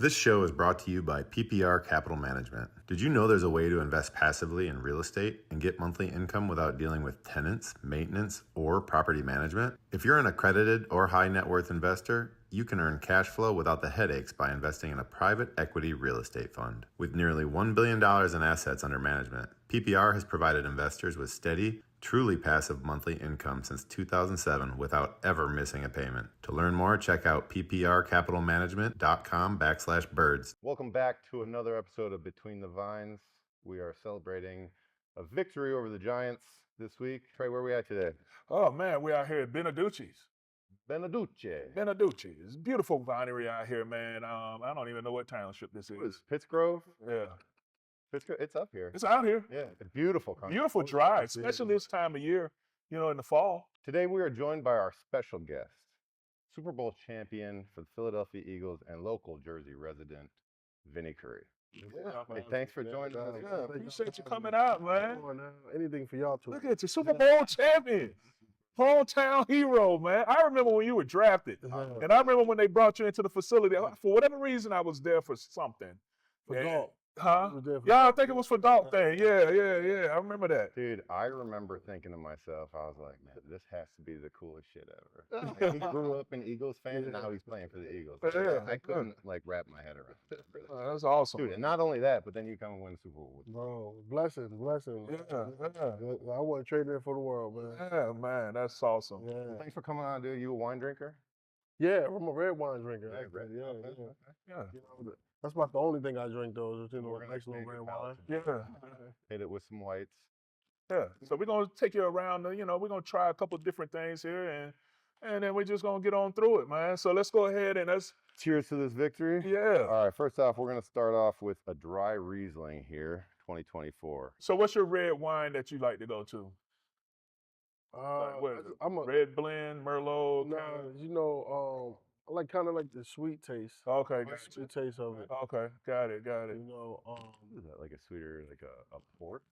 This show is brought to you by PPR Capital Management. Did you know there's a way to invest passively in real estate and get monthly income without dealing with tenants, maintenance, or property management? If you're an accredited or high net worth investor, you can earn cash flow without the headaches by investing in a private equity real estate fund. With nearly $1 billion in assets under management, PPR has provided investors with steady, truly passive monthly income since 2007 without ever missing a payment. To learn more, check out pprcapitalmanagement.com/birds. Welcome back to another episode of Between the Vines. We are celebrating a victory over the Giants this week. Trey, where are we at today? Oh man, we're out here at Beneduce's. Beneduce. It's a beautiful winery out here, man. I don't even know what township this is. Pittsgrove? Yeah. It's up here. It's out here. Yeah, it's beautiful country. Beautiful drive, especially this time of year, in the fall. Today we are joined by our special guest, Super Bowl champion for the Philadelphia Eagles and local Jersey resident, Vinny Curry. Yeah, Hey, thanks for joining us. Yeah, appreciate you coming out, man. Anything for y'all too. Look at you, Super Bowl champion. Hometown hero, man. I remember when you were drafted. And I remember when they brought you into the facility. For whatever reason, I was there for something. Dog. Huh? Yeah, I think it was for dog thing. Yeah. I remember that. Like, dude, I remember thinking to myself, I was like, man, this has to be the coolest shit ever. Like, he grew up an Eagles fan, and now he's playing for the Eagles. Yeah. I couldn't wrap my head around it. That's awesome. Dude, and not only that, but then you come and win the Super Bowl. Bro, blessing. Yeah. I wouldn't trade it for the world, man. Yeah, man, that's awesome. Yeah. Well, thanks for coming on, dude. You a wine drinker? Yeah, I'm a red wine drinker. Yeah, red. Yeah. That's about the only thing I drink though. Is We're gonna nice little make red it wine. Yeah. Hit it with some whites. Yeah. So we're gonna take you around. We're gonna try a couple different things here, and then we're just gonna get on through it, man. So let's go ahead and let's. Cheers to this victory. Yeah. All right, first off, we're gonna start off with a dry Riesling here, 2024. So what's your red wine that you like to go to? What is it? I'm a Red blend, Merlot. no. I like kind of like the sweet taste. Okay. The sweet taste of it. Okay. Got it. What is that, like a sweeter, like a port?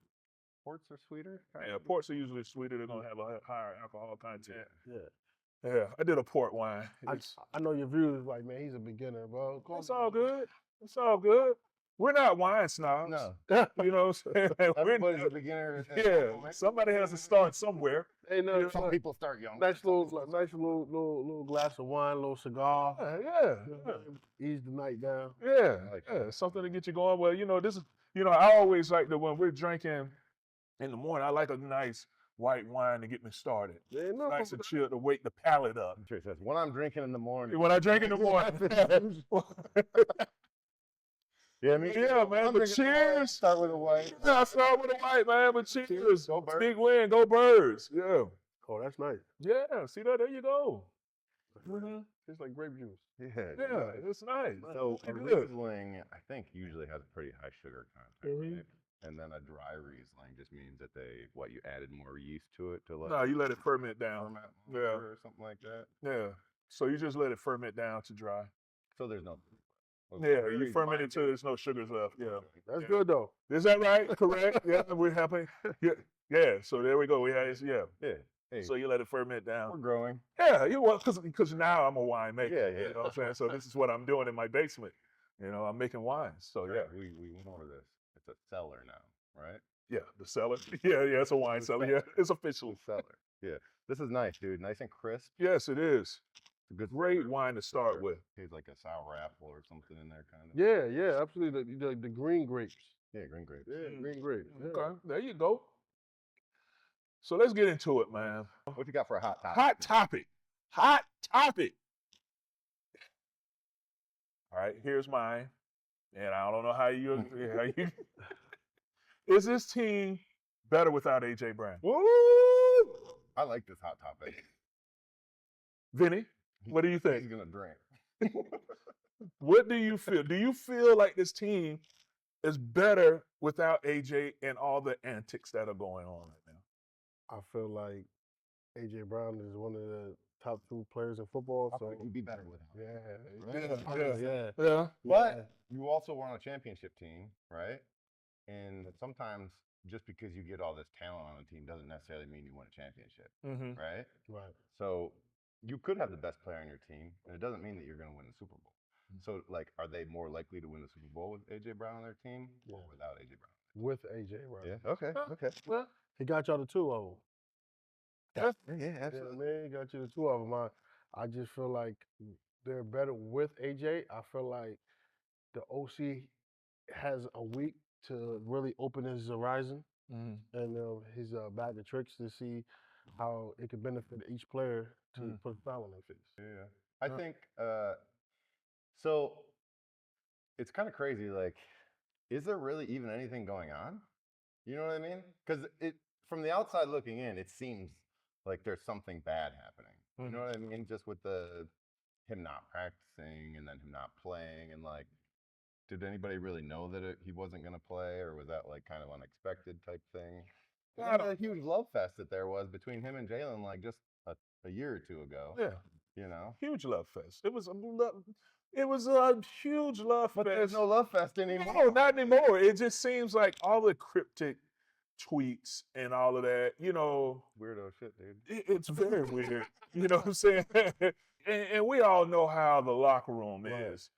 Ports are sweeter? Yeah, ports are usually sweeter. They're gonna have a higher alcohol content. Yeah. Yeah. I did a port wine. I know your views like, man, he's a beginner, bro. It's all good. It's all good. We're not wine snobs. No. You know what I'm saying? Everybody's a beginner. Yeah. Somebody has to start somewhere. Hey, no, Some people start young. nice little glass of wine, little cigar. Yeah. Ease the night down. Yeah. like Yeah. Something to get you going. Well, this is, I always like that when we're drinking in the morning, I like a nice white wine to get me started. Yeah, no, Nice and chill to wake the palate up. Trey says, when I'm drinking in the morning. When I drink in the morning. Yeah, me too. Yeah, man. I'm But drinking in the morning, cheers. Start with a white. Yeah, I start with a white, man. But cheers. Go Birds. Big win. Go Birds. Yeah. Oh, that's nice. Yeah. See that? There you go. Mhm. Tastes like grape juice. Yeah. Yeah. It's nice. So a Good. Riesling, I think, usually has a pretty high sugar content, Mhm. right? And then a dry Riesling just means that you added more yeast to it to let No, you let it ferment down. ferment Yeah. longer or something like that. Yeah. So you just let it ferment down to dry. So there's no. Yeah, you ferment it till there's no sugars left. Yeah. That's good though. Is that right? Correct? Yeah, we're happy. Yeah. So there we go. Yeah. Hey, So you let it ferment we're down. growing. Yeah, because now I'm a winemaker. Yeah. You know what I'm saying? So this is what I'm doing in my basement. I'm making wines. So yeah. We went over this. It's a cellar now, right? Yeah, the cellar. Yeah, it's a wine cellar. Yeah, it's official. Cellar. Yeah. This is nice, dude. Nice and crisp. Yes, it is. It's a good Great flavor. wine to start with. Tastes like a sour apple or something in there, kind of. Yeah, absolutely. The green grapes. Yeah, green grapes. Yeah, green grapes. Yeah. Okay, there you go. So let's get into it, man. What you got for a hot topic? Hot topic. Hot topic. All right, here's mine. And I don't know how you is this team better without AJ Brown? Woo! I like this hot topic. Vinny, what do you He's think? gonna drink. What do you feel? Do you feel like this team is better without AJ and all the antics that are going on right now? I feel like AJ Brown is one of the top 2 players in football. I So think you'd be better with him. yeah. But you also were on a championship team, right? And sometimes just because you get all this talent on a team doesn't necessarily mean you win a championship, Mm-hmm. right? Right. So you could have the best player on your team, and it doesn't mean that you're going to win the Super Bowl. So, like, are they more likely to win the Super Bowl with A.J. Brown on their team or without A.J. Brown? With AJ, right? Yeah. Okay. Okay. Well, He got y'all the two of them. Yeah. Yeah, Absolutely. man, he got you the two of them. I just feel like they're better with AJ. I feel like the OC has a week to really open his horizon mm, and his bag of tricks to see how it could benefit each player to put a smile on their face. Yeah. I think. So it's kind of crazy. Like, is there really even anything going on? You know what I mean? Because from the outside looking in, it seems like there's something bad happening. You know what I mean? Just with him not practicing and then him not playing, and like, did anybody really know that he wasn't going to play, or was that like kind of unexpected type thing? A huge love fest that there was between him and Jalen, like just a year or two ago. Yeah. You know, Huge love fest. It was a huge love but fest. there's no love fest anymore. No, not anymore. It just seems like all the cryptic tweets and all of that, Weirdo shit, dude. it's very weird. You know what I'm saying? And we all know how the locker room is.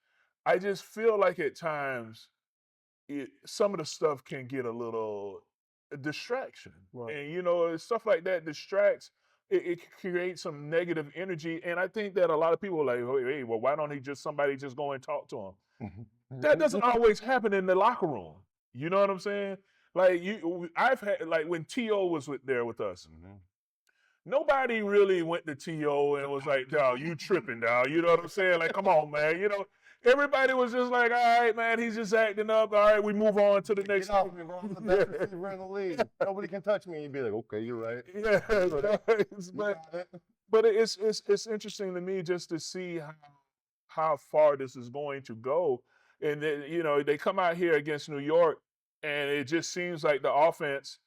I just feel like at times some of the stuff can get a little distraction. Right. And stuff like that distracts. It creates some negative energy. And I think that a lot of people are like, hey, well, why don't somebody just go and talk to him? That doesn't always happen in the locker room. You know what I'm saying? Like I've had, like, when T.O. was there with us, nobody really went to T.O. and was like, dawg, you tripping, dawg. You know what I'm saying? Like, come on, man. Everybody was just like, all right, man, he's just acting up. All right, we move on to the next. Get off me, bro. I'm the best receiver in the league. Nobody can touch me. You'd be like, okay, you're right. Yeah, but it's interesting to me just to see how far this is going to go. And then, they come out here against New York, and it just seems like the offense,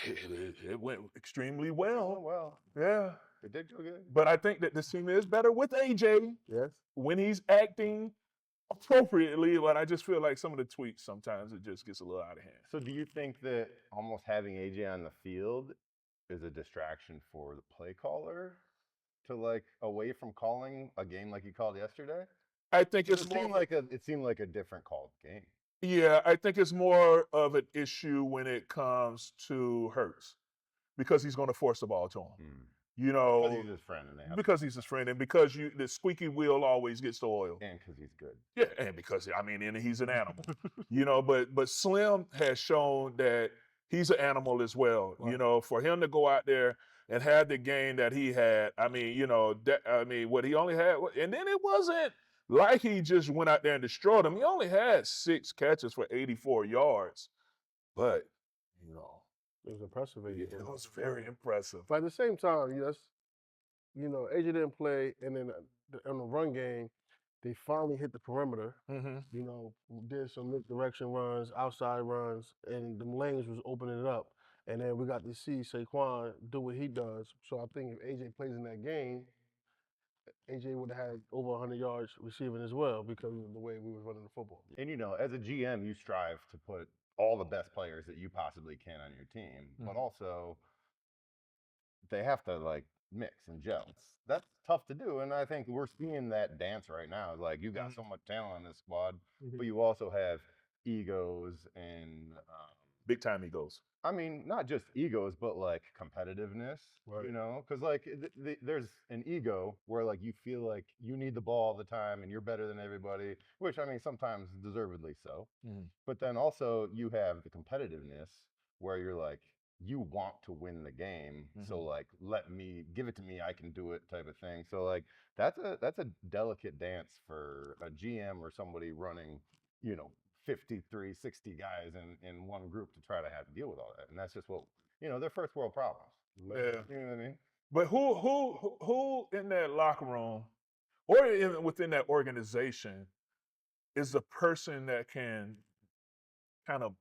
it went extremely well. Oh, well. Yeah. It did go good. But I think that this team is better with AJ. Yes. When he's acting appropriately, but I just feel like some of the tweets sometimes it just gets a little out of hand. So do you think that almost having AJ on the field is a distraction for the play caller to, like, away from calling a game like he called yesterday? I think it seemed like a different called game. Yeah, I think it's more of an issue when it comes to Hurts, because he's going to force the ball to him. Because he's his friend, because he's his friend, and because the squeaky wheel always gets the oil, and because he's good. Yeah, and because and he's an animal, But Slim has shown that he's an animal as well. Right. For him to go out there and have the game that he had, what he only had, and then it wasn't like he just went out there and destroyed him. He only had 6 catches for 84 yards, but it was impressive. It was very impressive. But at the same time, yes, AJ didn't play, and then in the run game, they finally hit the perimeter. Did some misdirection runs, outside runs, and the lanes was opening it up. And then we got to see Saquon do what he does. So I think if AJ plays in that game, AJ would have had over 100 yards receiving as well because of the way we were running the football. And as a GM, you strive to put all the best players that you possibly can on your team, but also they have to, like, mix and gel. That's tough to do, and I think we're seeing that dance right now. Like, you got so much talent on this squad, but you also have egos and big time egos. I mean, not just egos, but like competitiveness, right. Because like there's an ego where, like, you feel like you need the ball all the time and you're better than everybody, which, I mean, sometimes deservedly so. But then also you have the competitiveness where you're like, you want to win the game. So, like, give it to me, I can do it type of thing. So, like, that's a delicate dance for a GM or somebody running, 53, 60 guys in one group to try to have to deal with all that. And that's just what, they're first world problems. Yeah. You know what I mean? But who in that locker room or within that organization is the person that can kind of,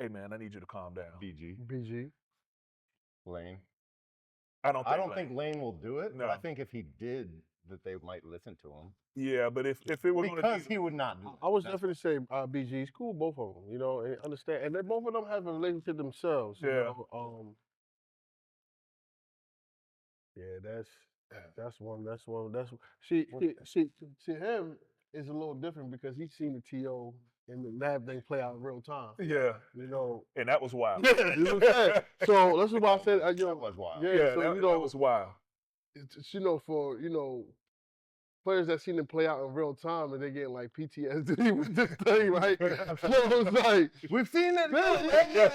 hey, man, I need you to calm down? BG. Lane. I don't think Lane will do it, no. but I think if he did, that they might listen to him. Yeah, but if it were going to because he would not do it. I was definitely say BG. It's cool, both of them, and understand, and both of them have a relationship themselves. Yeah. Yeah, that's one. See him. is a little different because he's seen the TO and the lab thing play out in real time. Yeah. You know. And that was wild. Yeah, you know what I'm saying? So that's why I said, That was wild. Yeah, so that was wild. it's, for players that seen him play out in real time and they getting like PTSD with this thing, right? So it's like We've seen it. yeah.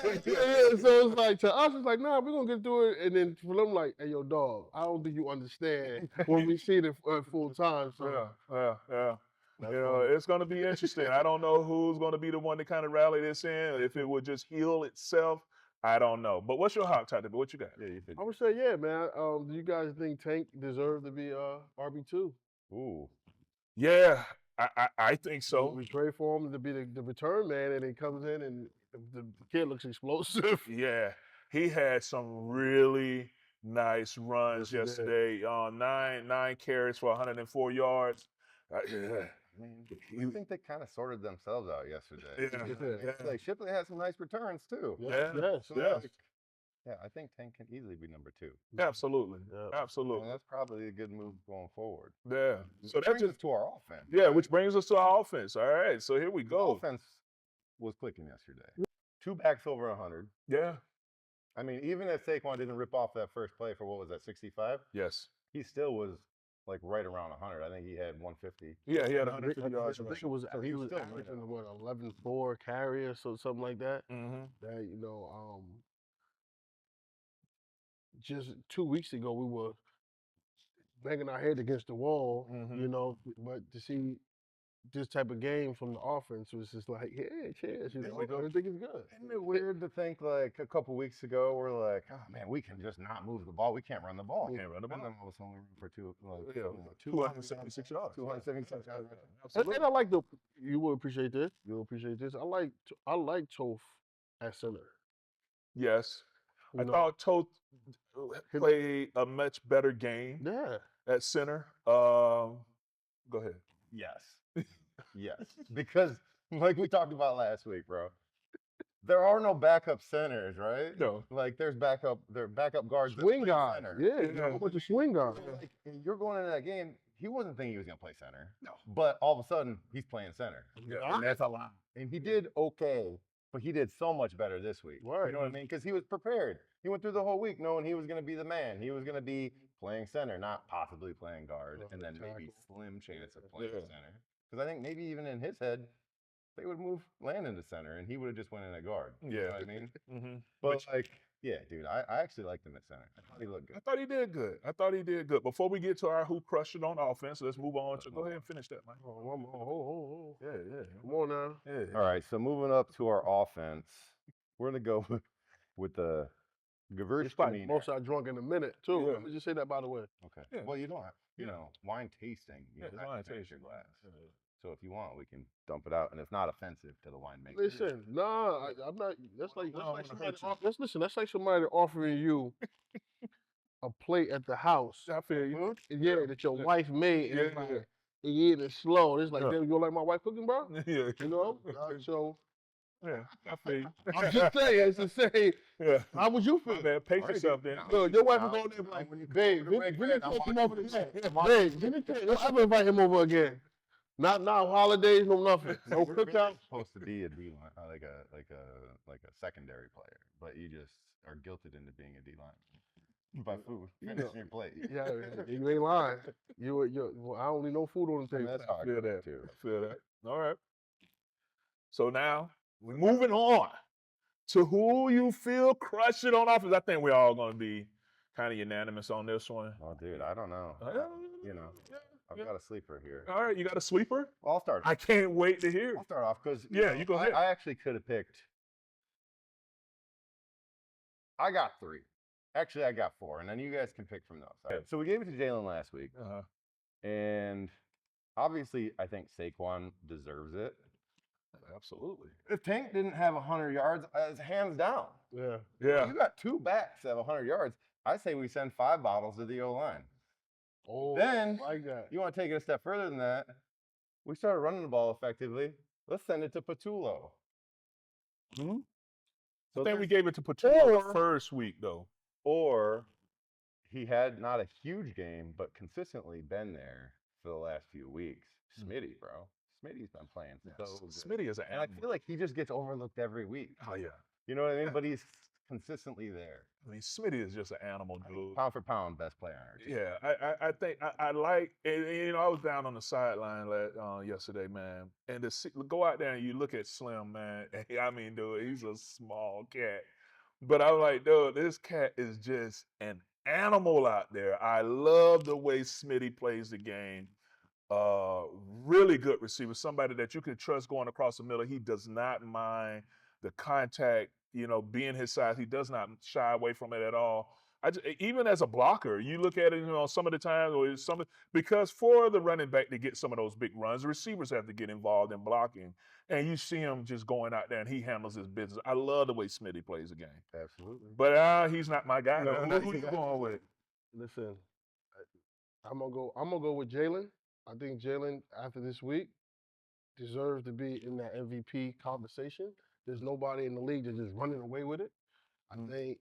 So it's like to us, it's like, nah, we're gonna get through it, and then for them, like, hey, yo, dog, I don't think you understand when we see it full time. So Yeah. It's going to be interesting. I don't know who's going to be the one to kind of rally this in. If it would just heal itself, I don't know. But what's your hot topic? What you got? Yeah, you think. I would say, yeah, man. Do you guys think Tank deserved to be RB2? Ooh. Yeah, I think so. We trade for him to be the return man, and he comes in and the kid looks explosive. Yeah, he had some really nice runs Yes, he did. yesterday. 9 carries for 104 yards. I think they kind of sorted themselves out yesterday. Yeah. It's like Shipley had some nice returns too. Yeah. Yes. Yeah, I think Tank can easily be number 2. Absolutely. Yeah. Absolutely. And that's probably a good move going forward. Yeah. So That that's brings just us to our offense. yeah, which brings us to our offense. All right. So here we The go. offense was clicking yesterday. 2 backs over 100. Yeah. I mean, even if Saquon didn't rip off that first play for what was that, 65, Yes. he still was like right around 100. I think he had 150. Yeah, he had I 150 yards. think it was So he was still averaging 11-4 carry or something like that. Mm-hmm. That just 2 weeks ago we were banging our head against the wall, Mhm. but to see this type of game from the offense was just like, yeah, cheers, everything is good. Isn't it weird to think like a couple weeks ago we're like, oh man, we can just not move the ball. We can't run the ball. Can't run the ball. And then all of a sudden we run for 276 yards. 276 yards. And I like you will appreciate this. You'll appreciate this. I like Toph at center. Yes. You I know? thought Todd played a much better game Yeah. at center. Go ahead. Yes. Yes. Because like we talked about last week, bro, there are no backup centers, right? No. Like there are backup guards. that Swing play guys. center. Yeah, a whole bunch of swing guys. Like, you're going into that game, he wasn't thinking he was going to play center. No. But all of a sudden, he's playing center. Yeah. And that's a lot. And he did okay, but he did so much better this week. Right. You know what I mean? Because he was prepared. He went through the whole week knowing he was going to be the man. He was going to be playing center, not possibly playing guard, and then maybe slim chance of playing center. Because I think maybe even in his head, they would move Landon to center, and he would have just went in at guard. You know what I mean? Mm-hmm. But yeah, dude, I actually liked him at center. I thought he looked good. I thought he did good. Before we get to our who crushed it on offense, let's move on to go ahead and finish that, man. Oh. Yeah. Come on now. Yeah. All right, so moving up to our offense, we're gonna go with the It's probably Gewürztraminer. most I drunk in a minute too. Yeah. Let me just say that by the way. Okay. Yeah. Well, you don't have, Yeah. wine tasting. Yeah, that wine can finish tasting. your glass. So if you want, we can dump it out, and it's not offensive to the winemaker. Listen, nah, I'm not. That's like No, somebody. That's like somebody offering you a plate at the house. I feel you. Yeah, that your wife made. And it's Yeah. like, you eat it slow. It's like, Yeah. damn, you don't like my wife cooking, bro? Yeah. You know? So Yeah, I feel you. I'm just saying, it's to say, Yeah. how would you feel? Man, pace yourself then. Look, your wife is on there like, babe, Vinny take him over again. Babe, Vinny take, I'm gonna invite him over again. Not now, holidays, no nothing. No You're really cookout. supposed to be a D line, like a secondary player, but you just are guilted into being a D line by food. Finishing your plate. Yeah, you ain't lying. Well, I don't need no food on the I mean, table. that's how I Feel feel that. too. I feel that. All right. So now we're moving on to who you feel crushed it on offense. I think we're all going to be kind of unanimous on this one. Oh, dude, I don't know. You know, I've got a sleeper here. All right, you got a sleeper? Well, I'll start. I can't wait to hear it. I'll start off because You go ahead. I actually could have picked. I got 3. Actually, I got 4, and then you guys can pick from those. All right. So we gave it to Jalen last week, and obviously, I think Saquon deserves it. Absolutely. If Tank didn't have 100 yards, it's hands down. Yeah. Yeah. You got 2 backs that have 100 yards. I say we send 5 bottles to the O-line. Oh, Then like that. you want to take it a step further than that. We started running the ball effectively. Let's send it to Patullo. Hmm? So I think we there's- gave it to Patel the first week, though. Or he had not a huge game, but consistently been there for the last few weeks. Smitty, bro. Smitty's been playing so good. Smitty is an And I animal. feel like he just gets overlooked every week. Oh yeah. You know what I mean? Yeah. But he's consistently there. I mean, Smitty is just an animal, dude. Pound for pound, best player on our team. Yeah, I think I like, and, you know, I was down on the sideline yesterday, man, and go out there and you look at Slim, man. I mean, dude, he's a small cat, but I'm like, dude, this cat is just an animal out there. I love the way Smitty plays the game. Really good receiver, somebody that you can trust going across the middle. He does not mind the contact, you know, being his size. He does not shy away from it at all. Even as a blocker, you look at it, you know, some of the times, because for the running back to get some of those big runs, the receivers have to get involved in blocking. And you see him just going out there and he handles his business. I love the way Smitty plays the game. Absolutely. But he's not my guy. No, Who you going with? Listen, I'm gonna go with Jalen. I think Jalen, after this week, deserves to be in that MVP conversation. There's nobody in the league that's just running away with it. I think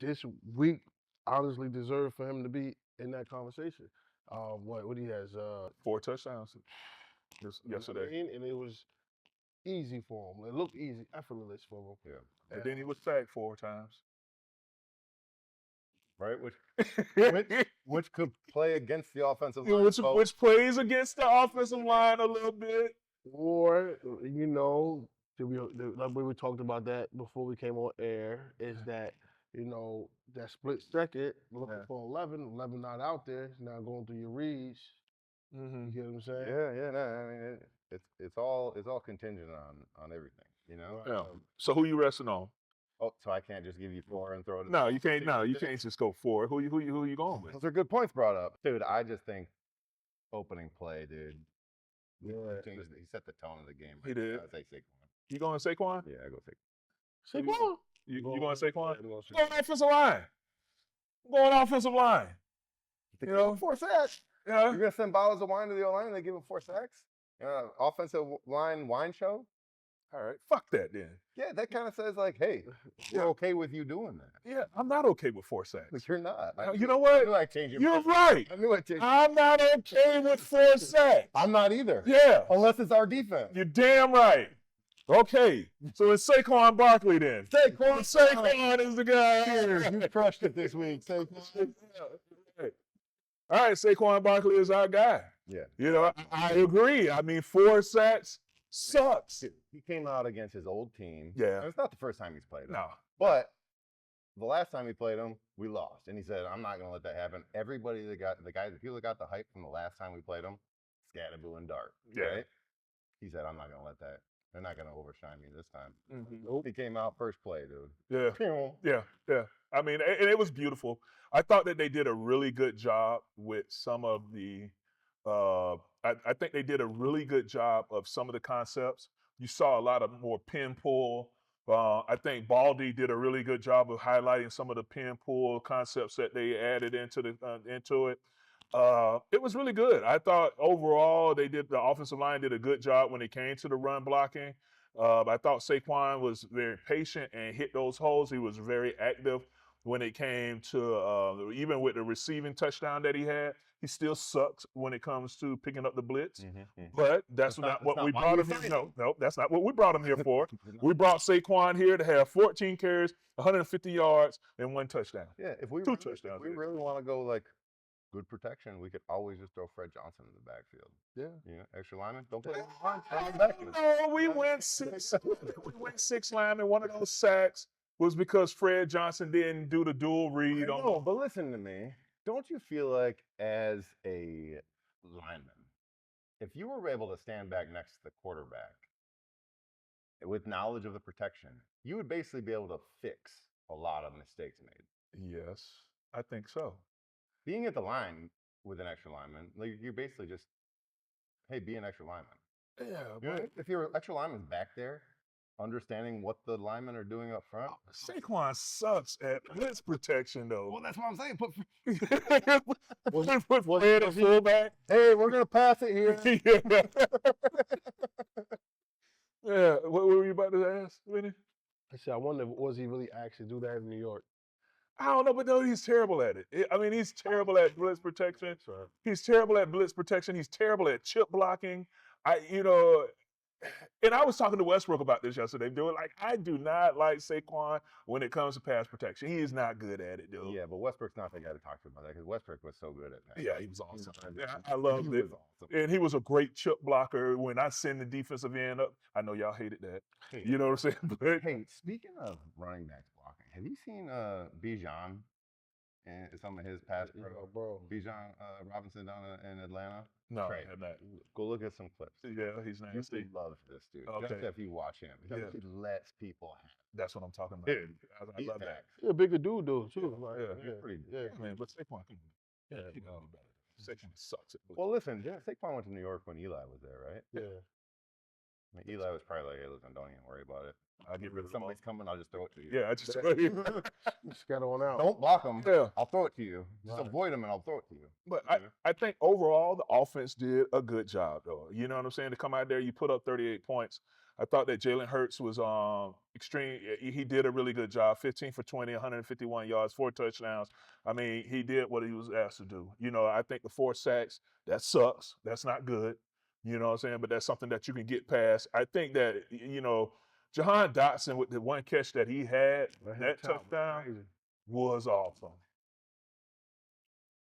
this week honestly deserves for him to be in that conversation. What he has 4 touchdowns yesterday. You know what I mean? And it was easy for him. It looked easy, effortless for him. Yeah. And then he was sacked 4 times. Right? Which could play against the offensive line. Which plays against the offensive line a little bit. Or, you know, like we talked about that before we came on air, is that, you know, that split second, looking for 11 not out there, now going through your reads. You get what I'm saying? Yeah. No, I mean, it's all contingent on everything, you know? Yeah. So who you resting on? Oh, so I can't just give you 4 and throw it. No, you can't. No, you can't just go 4. Who you going with? Those are good points brought up, dude. I just think opening play, dude. Yeah. He set the tone of the game. He did. I'd say Saquon. You going Saquon? Yeah, I go Saquon. Saquon. You going Saquon? Yeah, I'm Going offensive line. Going offensive line. You know, 4 sacks. Yeah. You're gonna send bottles of wine to the O line and they give him 4 sacks? Offensive line wine show? All right. Fuck that then. Yeah, that kind of says like, hey, we're okay with you doing that. Yeah, I'm not okay with 4 sacks. But you're not. You know what? I knew I'd change your You're mind. right. I knew I'd change. I'm not okay with 4 sacks. I'm not either. Yeah. Unless it's our defense. You're damn right. Okay. So it's Saquon Barkley then. Saquon is the guy. Cheers. You crushed it this week. Saquon. All right, Saquon Barkley is our guy. Yeah. You know, I agree. I mean, 4 sacks sucks. He came out against his old team. Yeah. And it's not the first time he's played him. No. But the last time he played him, we lost. And he said, I'm not going to let that happen. Everybody the people that got the hype from the last time we played him, Scatterboo and Dart. Yeah. Right? He said, I'm not going to let that. They're not going to overshine me this time. Nope. He came out first play, dude. Yeah. Yeah. I mean, and it was beautiful. I thought that they did a really good job with some of the I think they did a really good job of some of the concepts. You saw a lot of more pin pull. I think Baldy did a really good job of highlighting some of the pin pull concepts that they added into it. It was really good. I thought overall the offensive line did a good job when it came to the run blocking. I thought Saquon was very patient and hit those holes. He was very active when it came to even with the receiving touchdown that he had. He still sucks when it comes to picking up the blitz. But that's not what we brought him here. No, that's not what we brought him here for. We brought Saquon here to have 14 carries, 150 yards, and 1 touchdown. Yeah, if we 2 touchdowns. we really want to go like good protection, we could always just throw Fred Johnson in the backfield. Yeah. You know, extra lineman. Don't play line. Throw him back. No, we went 6. We went 6 linemen. One of those sacks was because Fred Johnson didn't do the dual read. No, but listen to me. Don't you feel like as a lineman, if you were able to stand back next to the quarterback with knowledge of the protection, you would basically be able to fix a lot of mistakes made? Yes, I think so. Being at the line with an extra lineman, like you're basically just, hey, be an extra lineman. Yeah, You know, if your extra lineman's back there, understanding what the linemen are doing up front. Saquon sucks at blitz protection, though. Well, that's what I'm saying. Put Fred at fullback. Hey, we're gonna pass it here. Yeah. What were you about to ask, Vinny? I said, I wonder, was he really asked to do that in New York? I don't know, but no, he's terrible at it. I mean, he's terrible at blitz protection. He's terrible at blitz protection. He's terrible at chip blocking. And I was talking to Westbrook about this yesterday, dude. Like, I do not like Saquon when it comes to pass protection. He is not good at it, dude. Yeah, but Westbrook's not the guy to talk to about that because Westbrook was so good at that. Yeah, he was awesome. Yeah, I loved He it. was awesome. And he was a great chip blocker when I send the defensive end up. I know y'all hated that. Hey, You know what I'm saying? But hey, speaking of running backs blocking, have you seen Bijan and some of his pass pro? Bijan Robinson down in Atlanta? no, Trey, I'm not. Go look at some clips. Yeah, he's You nasty. love this dude. Okay. Just if you watch him. Because Yeah. he lets people have That's what I'm talking about. Dude, I love that. He's a bigger dude, though, too. Like, Yeah, he's pretty yeah. I mean, but Saquon, come on. Yeah, He can do better. Saquon sucks at blitz. Well, listen, Saquon went to New York when Eli was there, right? yeah. I mean, Eli was probably like, hey, listen, don't even worry about it. I'll get rid of If somebody's coming, I'll just throw it to you. Yeah, I just Scatter on out. Don't block them. Yeah. I'll throw it to you. Just Right. avoid them and I'll throw it to you. But I think overall the offense did a good job, though. You know what I'm saying? To come out there, you put up 38 points. I thought that Jalen Hurts was extreme. He did a really good job. 15 for 20, 151 yards, 4 touchdowns. I mean, he did what he was asked to do. You know, I think the 4 sacks, that sucks. That's not good. You know what I'm saying? But that's something that you can get past. I think that, you know, Jahan Dotson with the one catch that he had, that touchdown was awesome.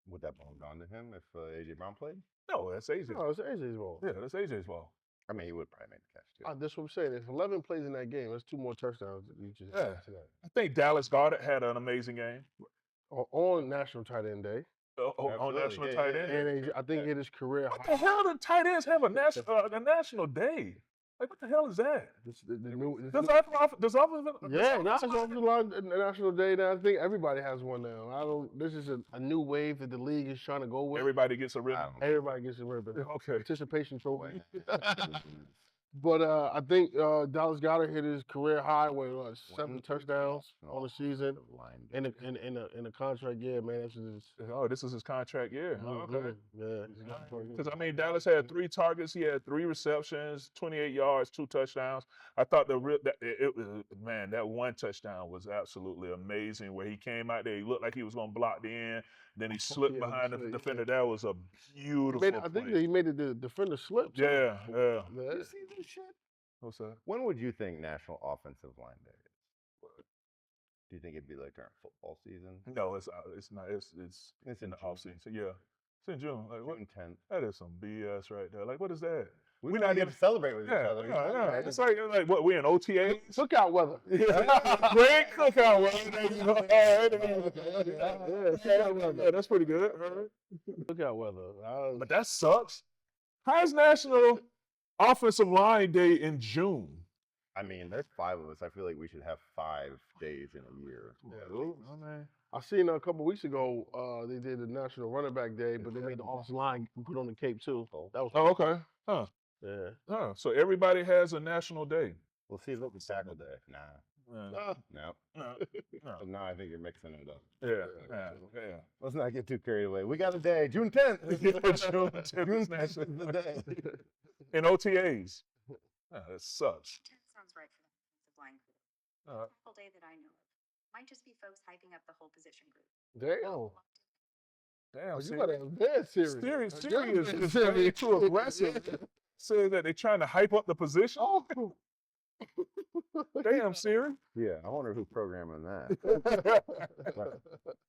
Would that ball have gone to him if A.J. Brown played? No, that's AJ. No, it's AJ's ball. Yeah, that's AJ's ball. I mean, he would probably make the catch, too. That's what I'm saying. If 11 plays in that game, that's 2 more touchdowns that you just Yeah. added to that. I think Dallas Goedert had an amazing game. On National Tight End Day. On Absolutely. National Yeah, Tight yeah, End. And I think he hit his career What high. the hell do tight ends have a national day? Like, what the hell is that? Does offensive? Yeah, now it's off the line National Day. Now I think everybody has one now. This is a new wave that the league is trying to go with. Everybody gets a ribbon. Everybody gets a ribbon. Okay. Participation trophy. But I think Dallas Goedert hit his career high with 7 touchdowns on the season in a contract year, man. That's just, Oh, this is his contract year. Oh, okay. Yeah. Because, I mean, Dallas had 3 targets. He had 3 receptions, 28 yards, 2 touchdowns. I thought that one touchdown was absolutely amazing where he came out there. He looked like he was going to block the end. Then he slipped behind the defender. That was a beautiful play. I think that he made the defender slip. too. Yeah. You see this shit? What's that? When would you think National Offensive Line Day is? Do you think it'd be like during football season? No, it's not. It's in the June. off season. Yeah, it's in June. Like, what? June 10th. That is some BS right there. Like, what is that? We're We not not get even- to celebrate with each Yeah, other. yeah. It's like what? We in OTA? Cookout weather. Great cookout weather. Yeah, that's pretty good. Cookout weather. But that sucks. How's National Offensive Line Day in June? I mean, there's 5 of us. I feel like we should have 5 days in a year. I seen a couple weeks ago they did the National Running Back Day, but they made the offensive line put on the cape too. That was Oh, okay. Huh. yeah. Huh. So everybody has a national day. We'll see. Look, tackle day. Nah. Yeah. No. No. No, I think you're mixing it up. Yeah. Let's not get too carried away. We got a day, June 10th. June 10th is National the day. In OTAs. Oh, that sucks. 10th sounds right for the offensive line crew. Uh, Tackle day that I know of. Might just be folks hyping up the whole position group. Damn. Damn, You gotta have that serious. Siri is very too aggressive. Saying that they're trying to hype up the position. Oh. Damn, Siri. Yeah, I wonder who's programming that.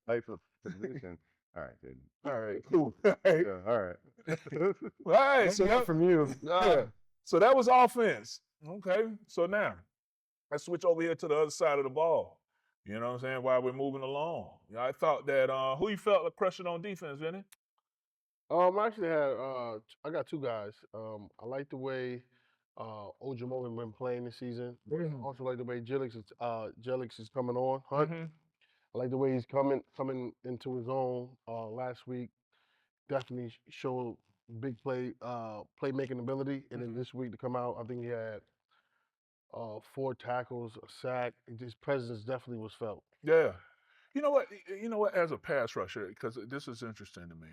Type of position. All right, dude. All right, cool. All right. Yeah, all right. All right, so that, from you. yeah. So that was offense. Okay, so now let's switch over here to the other side of the ball. You know what I'm saying? While we're moving along. Yeah, I thought that who you felt like crushing on defense, Vinny? I actually had I got 2 guys. I like the way Ojomo been playing this season. Mhm. Also like the way Jelix is coming on. Hunt. Mhm. I like the way he's coming into his own last week. Definitely showed big playmaking ability. And then this week to come out, I think he had 4 tackles, a sack. His presence definitely was felt. Yeah. You know what? As a pass rusher, because this is interesting to me.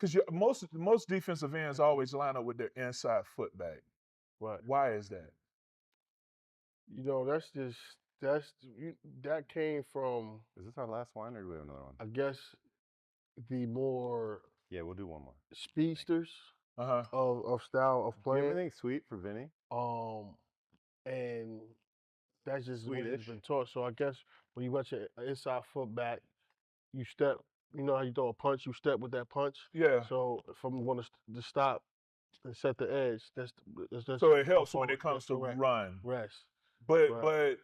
Because most defensive ends always line up with their inside foot back. Right. Why is that? You know, that's that came from, Is this our last wine, or do we have another one? I guess, the more Yeah, we'll do one more. speedsters Uh-huh. of style of Do you have playing. anything sweet for Vinny? And that's just the way it's Swedish. been taught. So I guess when you got your inside foot back, you step. You know how you throw a punch, you step with that punch. Yeah. So if I'm going to stop and set the edge, that's So it a helps when forward. it comes That's to correct. run. Rest. But Right. but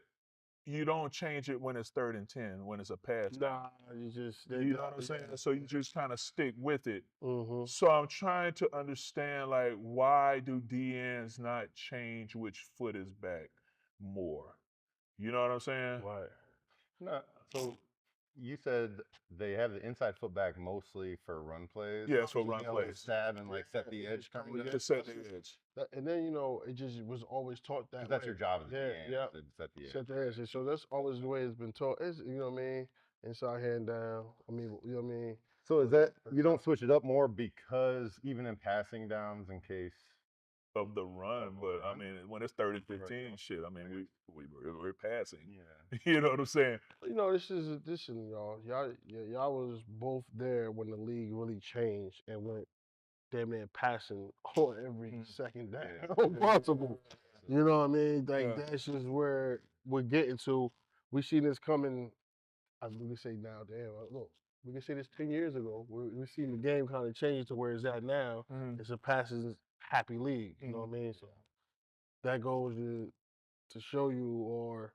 you don't change it when it's 3rd and 10, when it's a pass down. Nah, you just You know what I'm saying? So you just kind of stick with it. Mm-hmm. So I'm trying to understand, like, why do DNs not change which foot is back more? You know what I'm saying? Right. No. So you said they have the inside foot back mostly for run plays. Yeah, it's for To run be able to plays. stab and like set the edge, kind of. To set the edge. And then it just was always taught that. That's way. your job as a Yeah, DN, yeah. to set the edge. Set the edge. And so that's always the way it's been taught. It's, you know what I mean? Inside hand down. I mean, you know what I mean? So is that you don't switch it up more because even in passing downs, in case Of the run, but I mean, when it's 30, 15, shit, I mean, we're passing. yeah. You know what I'm saying? Listen, y'all. Y'all was both there when the league really changed and went damn near passing on every second down possible. You know what I mean? Like Yeah. that's just where we're getting to. We see this coming. We can say now, damn. Look, we can say this 10 years ago. We seen the game kind of change to where it's at now. It's a passes happy league. You know what I mean? So that goes to show you. Or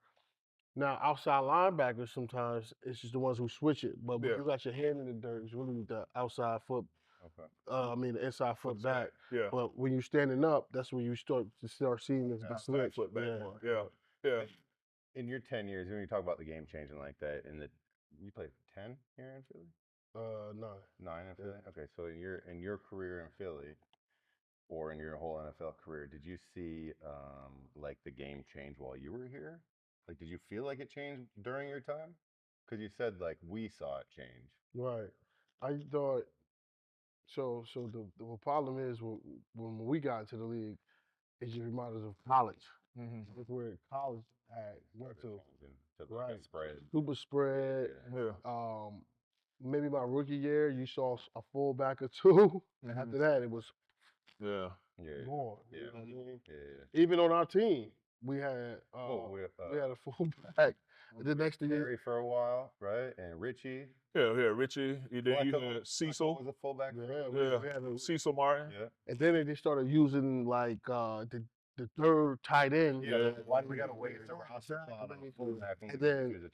now outside linebackers, sometimes it's just the ones who switch it. But when Yeah. you got your hand in the dirt, it's really the outside foot. Okay. The inside foot back. Yeah. But when you're standing up, that's when you start seeing this Outside switch. foot back Yeah. more. Yeah. Yeah. In your 10 years, when you talk about the game changing like that, you played 10 here in Philly? 9. 9 in Philly? Okay, so in your career in Philly, or in your whole NFL career, did you see like the game change while you were here? Like, did you feel like it changed during your time? Because you said like we saw it change. Right. I thought so. So the problem is when we got into the league, it just reminded us of college. That's where college went to. Right. Spread. Super spread. Yeah. Maybe my rookie year, you saw a fullback or two. And after that, it was Yeah. Yeah. gone. Yeah. You know what I mean? Yeah. Even on our team, we had we had a fullback. The next thing, Curry for a while, right? And Richie. Yeah. Richie. You had Cecil. was a fullback. we had a, Cecil Martin. Yeah. and then they started using like the third tight end. Yeah. Why do we gotta wait for And then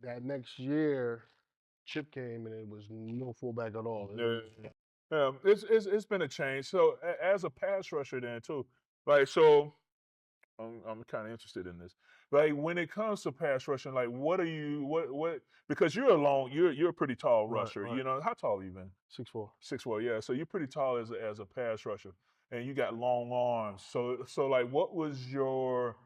that next year, Chip came and it was no fullback at all. Yeah. It's been a change. So as a pass rusher, then too, like so. I'm kind of interested in this. Like when it comes to pass rushing, like what because you're a pretty tall Right, rusher. right. You know, how tall are you been? 6'4". 6'4", yeah. So you're pretty tall as a pass rusher, and you got long arms. So like, what was your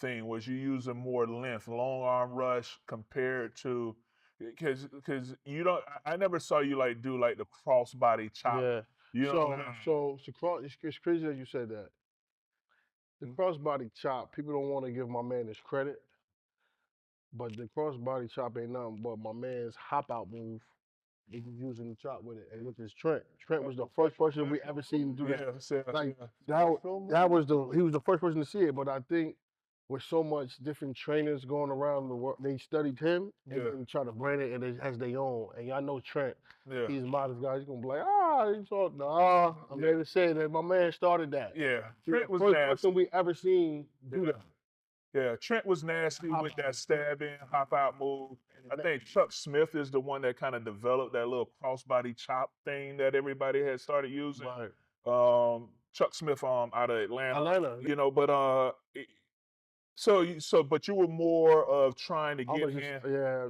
thing? Was you using more length, long arm rush compared to? Because you don't. I never saw you like do like the crossbody chop. Yeah. You know. So it's crazy that you said that. The crossbody chop, people don't want to give my man his credit, but the crossbody chop ain't nothing but my man's hop out move. He's using the chop with it, and with his Trent. Trent was the first person we ever seen do that. Like that was he was the first person to see it. But I think with so much different trainers going around the world, they studied him and then try to brand it and as their own. And y'all know Trent, he's a modest guy. He's gonna be like, you thought, nah. I'm here to say that my man started that. Yeah, Trent was the first person we ever seen do that. Yeah, Trent was nasty with that stab in, hop out move. I think Chuck Smith is the one that kind of developed that little crossbody chop thing that everybody had started using. Right. Chuck Smith out of Atlanta. You know, but but you were more of trying to get in. Yeah,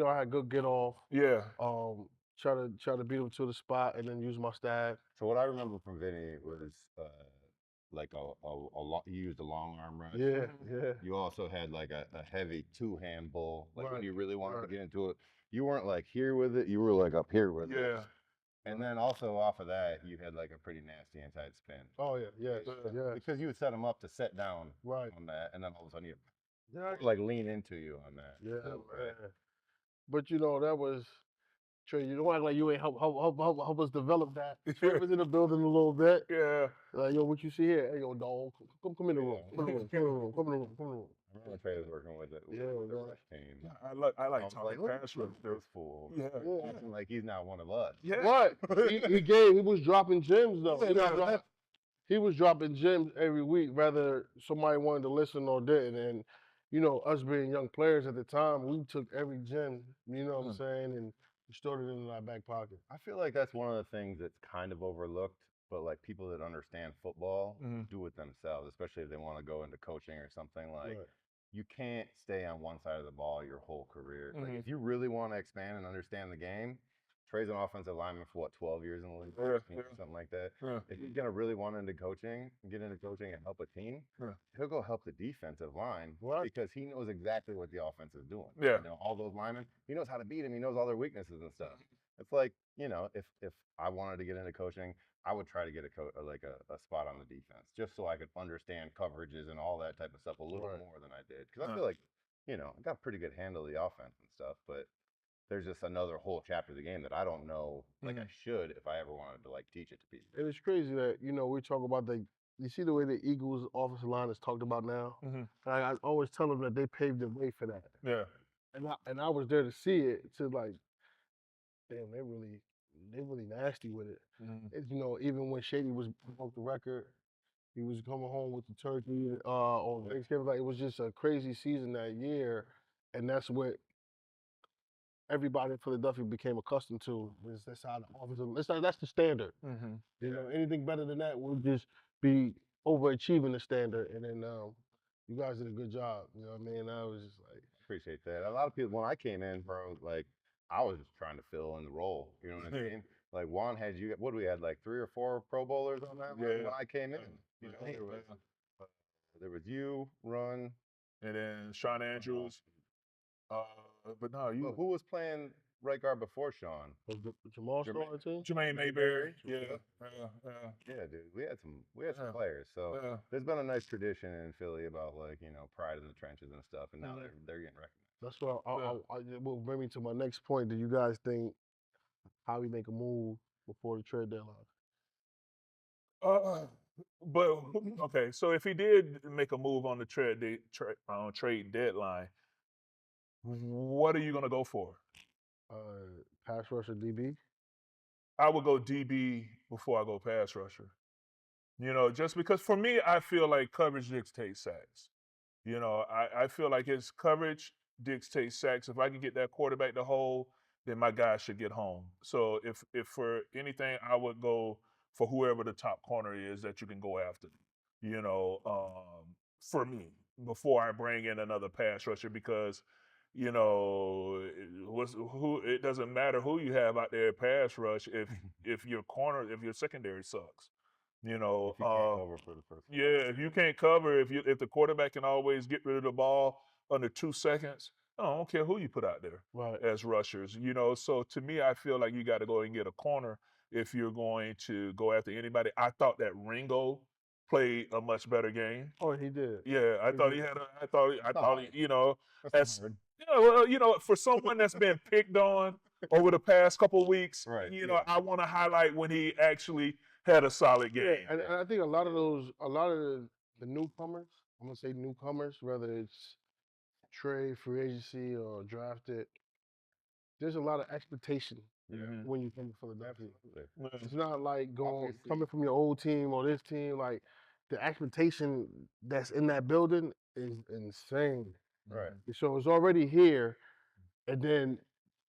I had good get off. Yeah. Try to beat him to the spot and then use my stab. So what I remember from Vinny was like you used a long arm rush. Yeah, yeah. You also had like a heavy 2-hand bull. Like when Right, you really wanted to get into it, you weren't like here with it. You were like up here with it. Yeah. And then also off of that, you had like a pretty nasty inside spin. Oh yeah, yeah. Because you would set them up to set down Right. on that, and then all of a sudden Yeah, like lean into you on that. yeah, too, right? man. But that was Trey. You don't act like you ain't help us develop that. Trey was in the building a little bit. Yeah. Like, yo, what you see here? Hey, yo, dog, come in the room. Come in the room. Come in the room. Come in the room. Come in the room. I remember Trey was working with the Yeah, rush team. I like I was talking like, look pass at rush. this fool. Yeah. Acting like he's not one of us. Yeah. What? He was dropping gems though. He was dropping gems every week, whether somebody wanted to listen or didn't. And us being young players at the time, we took every gem. You know what I'm saying, and stored it in our back pocket. I feel like that's one of the things that's kind of overlooked, but like people that understand football do it themselves, especially if they want to go into coaching or something. Like, Right. you can't stay on one side of the ball your whole career. Like, if you really want to expand and understand the game, Trey's an offensive lineman for 12 years in the league, or something like that. Yeah. If he's gonna really want into coaching, get into coaching and help a team, he'll go help the defensive line because he knows exactly what the offense is doing. Yeah. All those linemen, he knows how to beat them. He knows all their weaknesses and stuff. It's like, if I wanted to get into coaching, I would try to get a spot on the defense just so I could understand coverages and all that type of stuff a little more than I did. Because I feel like, I got a pretty good handle of the offense and stuff, but there's just another whole chapter of the game that I don't know like I should if I ever wanted to like teach it to people. And it's crazy that we talk about you see the way the Eagles offensive line is talked about now. And I always tell them that they paved the way for that. Yeah. And I was there to see it. To like, damn, they really nasty with it. It's, even when Shady was broke the record, he was coming home with the turkey on Thanksgiving. Like, it was just a crazy season that year, and that's what everybody in Philadelphia became accustomed to. That's how the offensive. That's the standard. Anything better than that would just be overachieving the standard. And then you guys did a good job. You know what I mean? I was just like, appreciate that. A lot of people when I came in, bro, like I was just trying to fill in the role. You know what I mean? Like Juan had we had like 3 or 4 Pro Bowlers on that when I came in. There was you, Run, and then Sean Andrews. But no, But who was playing right guard before Sean? was Jamal still on the team? Jermaine Mayberry. Yeah. Yeah, dude. We had some players. So there's been a nice tradition in Philly about like, pride in the trenches and stuff, and now they're getting recognized. That's what I will bring me to my next point. Do you guys think how we make a move before the trade deadline? But okay, so if he did make a move on the trade deadline, what are you gonna go for? Pass rusher DB. I would go DB before I go pass rusher. Just because for me, I feel like coverage dictates sacks. I feel like his coverage dictates sacks. If I can get that quarterback to hold, then my guy should get home. So if for anything, I would go for whoever the top corner is that you can go after. For me, before I bring in another pass rusher, because it doesn't matter who you have out there pass rush if your secondary sucks. If you can't cover for the first if you can't cover, if the quarterback can always get rid of the ball under 2 seconds, I don't care who you put out there as rushers. So to me, I feel like you got to go and get a corner if you're going to go after anybody. I thought that Ringo played a much better game. Oh, he did. Yeah, I thought he had for someone that's been picked on over the past couple of weeks, I want to highlight when he actually had a solid game. Yeah, and I think a lot of the newcomers, I'm gonna say newcomers, whether it's trade, free agency, or drafted, there's a lot of expectation when you come to Philadelphia. It's not like coming from your old team or this team. Like, the expectation that's in that building is insane. Right. So it's already here, and then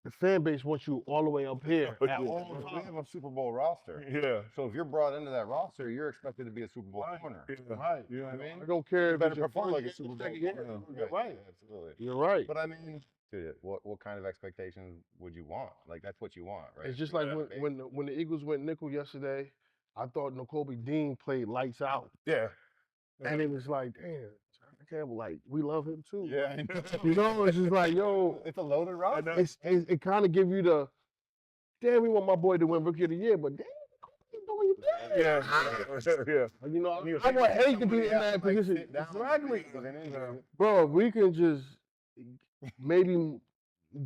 the fan base wants you all the way up here. We have a Super Bowl roster. Yeah. So if you're brought into that roster, you're expected to be a Super Bowl corner. Right. You know what I mean? I don't care if better it's your perform like a first Super game, Bowl second corner. game. You're right. Absolutely. You're right. But I mean, dude, what kind of expectations would you want? Like, that's what you want, right? It's just like when the Eagles went nickel yesterday, I thought N'Kobe Dean played lights out. Yeah. And it was like, damn, Campbell, like, we love him too. Yeah. It's just like, yo, it's a loaded roster. It kind of give you the, damn, we want my boy to win Rookie of the Year, but damn, on your back. Yeah. You know, And you I would hate to somebody be in has that to, like, position. sit down Exactly. with an injury. Bro, we can just maybe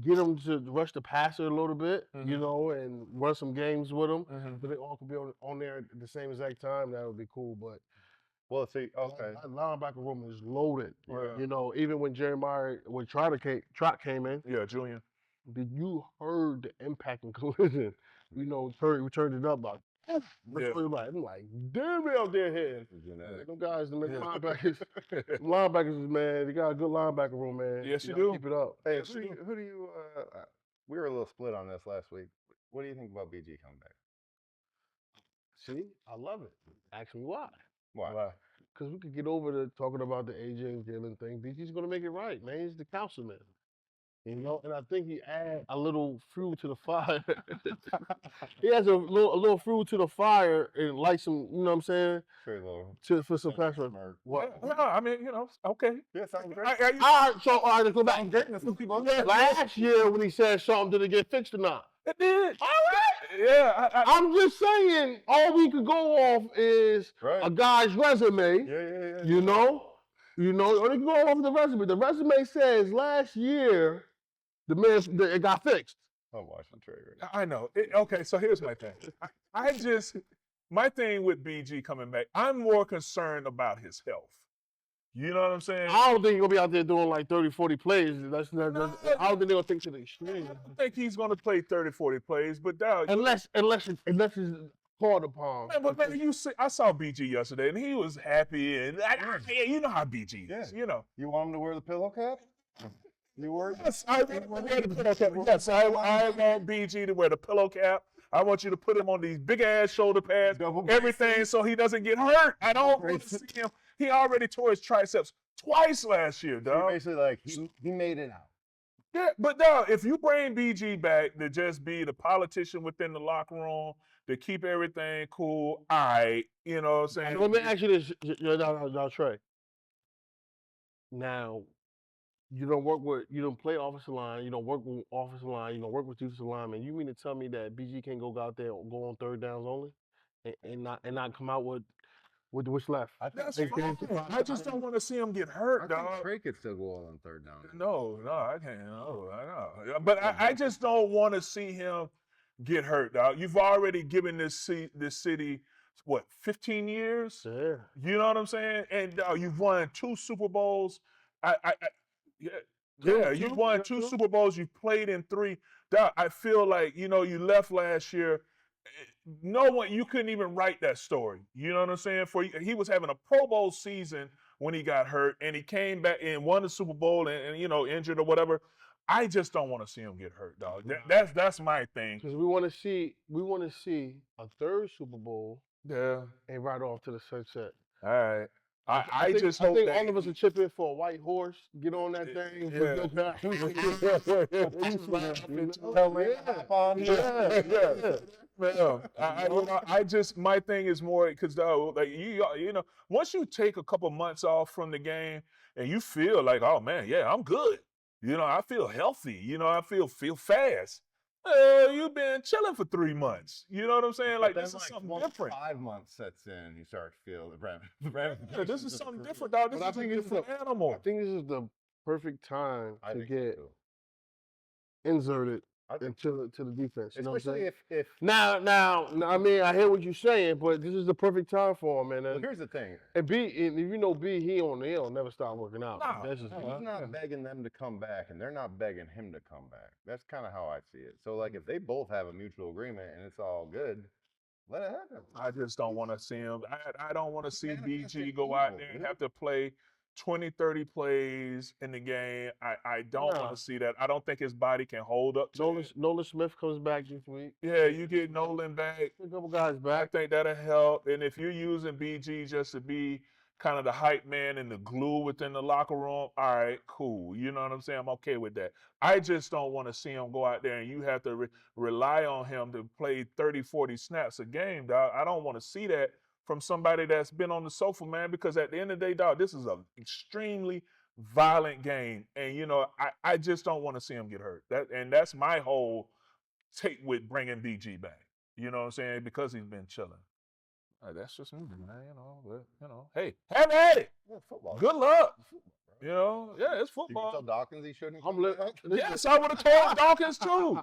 get them to rush the passer a little bit, you know, and run some games with them. So they all could be on there at the same exact time. That would be cool. But Well, see, okay. that linebacker room is loaded. Yeah. You know, even when Trot came in, Yeah, Julian. you heard the impact and collision. You know, we turned it up like. Yeah. I'm like, damn it out there here. Genetic. Them guys, them Yeah. linebackers, man, they got a good linebacker room, man. Yes, you gotta do. Keep it up. Hey, Yes, who do you? We were a little split on this last week. What do you think about BG coming back? See, I love it. Ask me why. Why? Because we could get over to talking about the AJ and Jalen thing. BG's gonna make it right, man. He's the councilman. You know, and I think he adds a little fuel to the fire. He has a little fuel to the fire and light some, you know what I'm saying? Very low. For some passion. What? No, I mean, you know, okay. Yeah, sounds great. All right, let's go back. Last year when he said something, did it get fixed or not? It did. All right. Yeah. I'm just saying, all we could go off is Right. a guy's resume. Yeah. You know, only go off the resume. The resume says last year it got fixed. I'm watching Trey right now. I know. Okay, so here's my thing. My thing with BG coming back, I'm more concerned about his health. You know what I'm saying? I don't think he's gonna be out there doing like 30, 40 plays. I don't think they're gonna take to the I extreme. don't think he's going to play 30, 40 plays, but dog, Unless it's called upon. man, but man, I saw BG yesterday, and he was happy, and you know how BG is. Yeah. You know. You want him to wear the pillow cap? You worried? Yes, I want the pillow cap. Yes, I want BG to wear the pillow cap. I want you to put him on these big ass shoulder pads, everything, so he doesn't get hurt. I don't want to see him. He already tore his triceps twice last year, So dog. basically, like he made it out. Yeah, but dog, if you bring BG back to just be the politician within the locker room, to keep everything cool, all right, you know what I'm saying? So let me ask you this, now, Trey. Now, you don't play offensive line, you don't work with offensive line, you don't work with defensive linemen. You mean to tell me that BG can't go out there and go on third downs only, and not come out with what's left? That's fine. I just don't want to see him get hurt, I think dog. Trey could still go on third down. No, I can't. No, I know. But I just don't want to see him get hurt, dog. You've already given this city, what, 15 years? Yeah. You know what I'm saying? And you've won 2 Super Bowls. You've won 2 Super Bowls. You've played in 3. Dog, I feel like, you know, you left last year. You couldn't even write that story. You know what I'm saying? He was having a Pro Bowl season when he got hurt, and he came back and won the Super Bowl and you know, injured or whatever. I just don't want to see him get hurt, dog. That's my thing. Because we want to see a third Super Bowl Yeah. and ride off to the sunset. All right. I think, just hope I think that all of us will chip in for a white horse, get on that thing. My thing is more because like you know, once you take a couple months off from the game and you feel like, oh man, yeah, I'm good. You know, I feel healthy. You know, I feel fast. You've been chilling for 3 months. You know what I'm saying? Like, this is something different. 5 months sets in, you start to feel the Yeah, ramifications. this is something different, dog. This is a different animal. I think this is the perfect time I to think so, get too. inserted I think into the defense. You know what I'm Especially saying? if Now, I mean, I hear what you're saying, but this is the perfect time for him, man. well, here's the thing. And if you know B, he'll never stop working out. Nah. That's just He's not begging them to come back, and they're not begging him to come back. That's kind of how I see it. So, like, if they both have a mutual agreement and it's all good, let it happen. I just don't want to see him. I don't want to see Manifested BG go out evil, there and dude. have to play 20, 30 plays in the game. I don't Nah. want to see that. I don't think his body can hold up to it. Nolan Smith comes back this week. Yeah, you get Nolan back. A couple guys I back. think that'll help. And if you're using BG just to be kind of the hype man and the glue within the locker room, all right, cool. You know what I'm saying? I'm okay with that. I just don't want to see him go out there and you have to rely on him to play 30, 40 snaps a game, dog. I don't want to see that from somebody that's been on the sofa, man, because at the end of the day, dog, this is an extremely violent game. And, you know, I just don't want to see him get hurt. That's my whole take with bringing BG back. You know what I'm saying? Because he's been chilling. That's just me, man. But hey, have at it. Yeah, football. Good luck. Football, bro. Yeah, it's You can tell football. Dawkins he shouldn't. I'm come li- back? Yes, I would have told Dawkins too.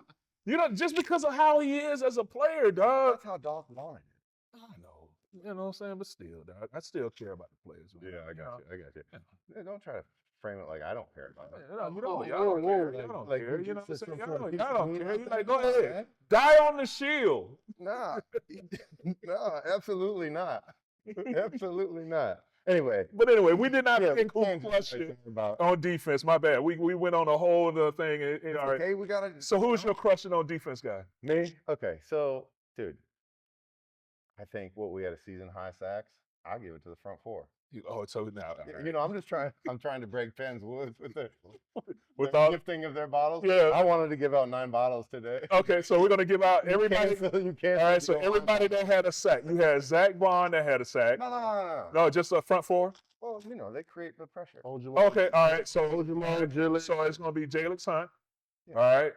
Just because of how he is as a player, dog. That's how Dawkins wanted it. I know. You know what I'm saying? But still, dog, I still care about the players. Man. Yeah, I got you. Yeah, don't try to frame it like I don't care about it. You don't whoa, care. whoa, Y'all don't like, care. we You know just what I'm sit saying? some sort of Y'all don't care. You're like, go Come on, ahead. man. Die on the shield. Nah, no, absolutely not. Absolutely not. Anyway, But anyway, we did not yeah, think who tangent crushed right it there about. on defense. My bad. We went on a whole other thing. It's All right. okay, we gotta. So who's your crushing on defense guy? Me? Okay, so dude, I think what we had a season high sacks. I'll give it to the front four. So now. all right. You know, I'm trying to break fans' woods with the all- gifting of their bottles. Yeah. I wanted to give out 9 bottles today. Okay, so we're gonna give out everybody. You can't. All right, so everybody that had a sack. You had Zach Bond that had a sack. No. No, just a front four. Well, you know, they create the pressure. Okay, all right. So Ojimo, Jillian. So it's gonna be Jalen Hunt. Yeah. All right.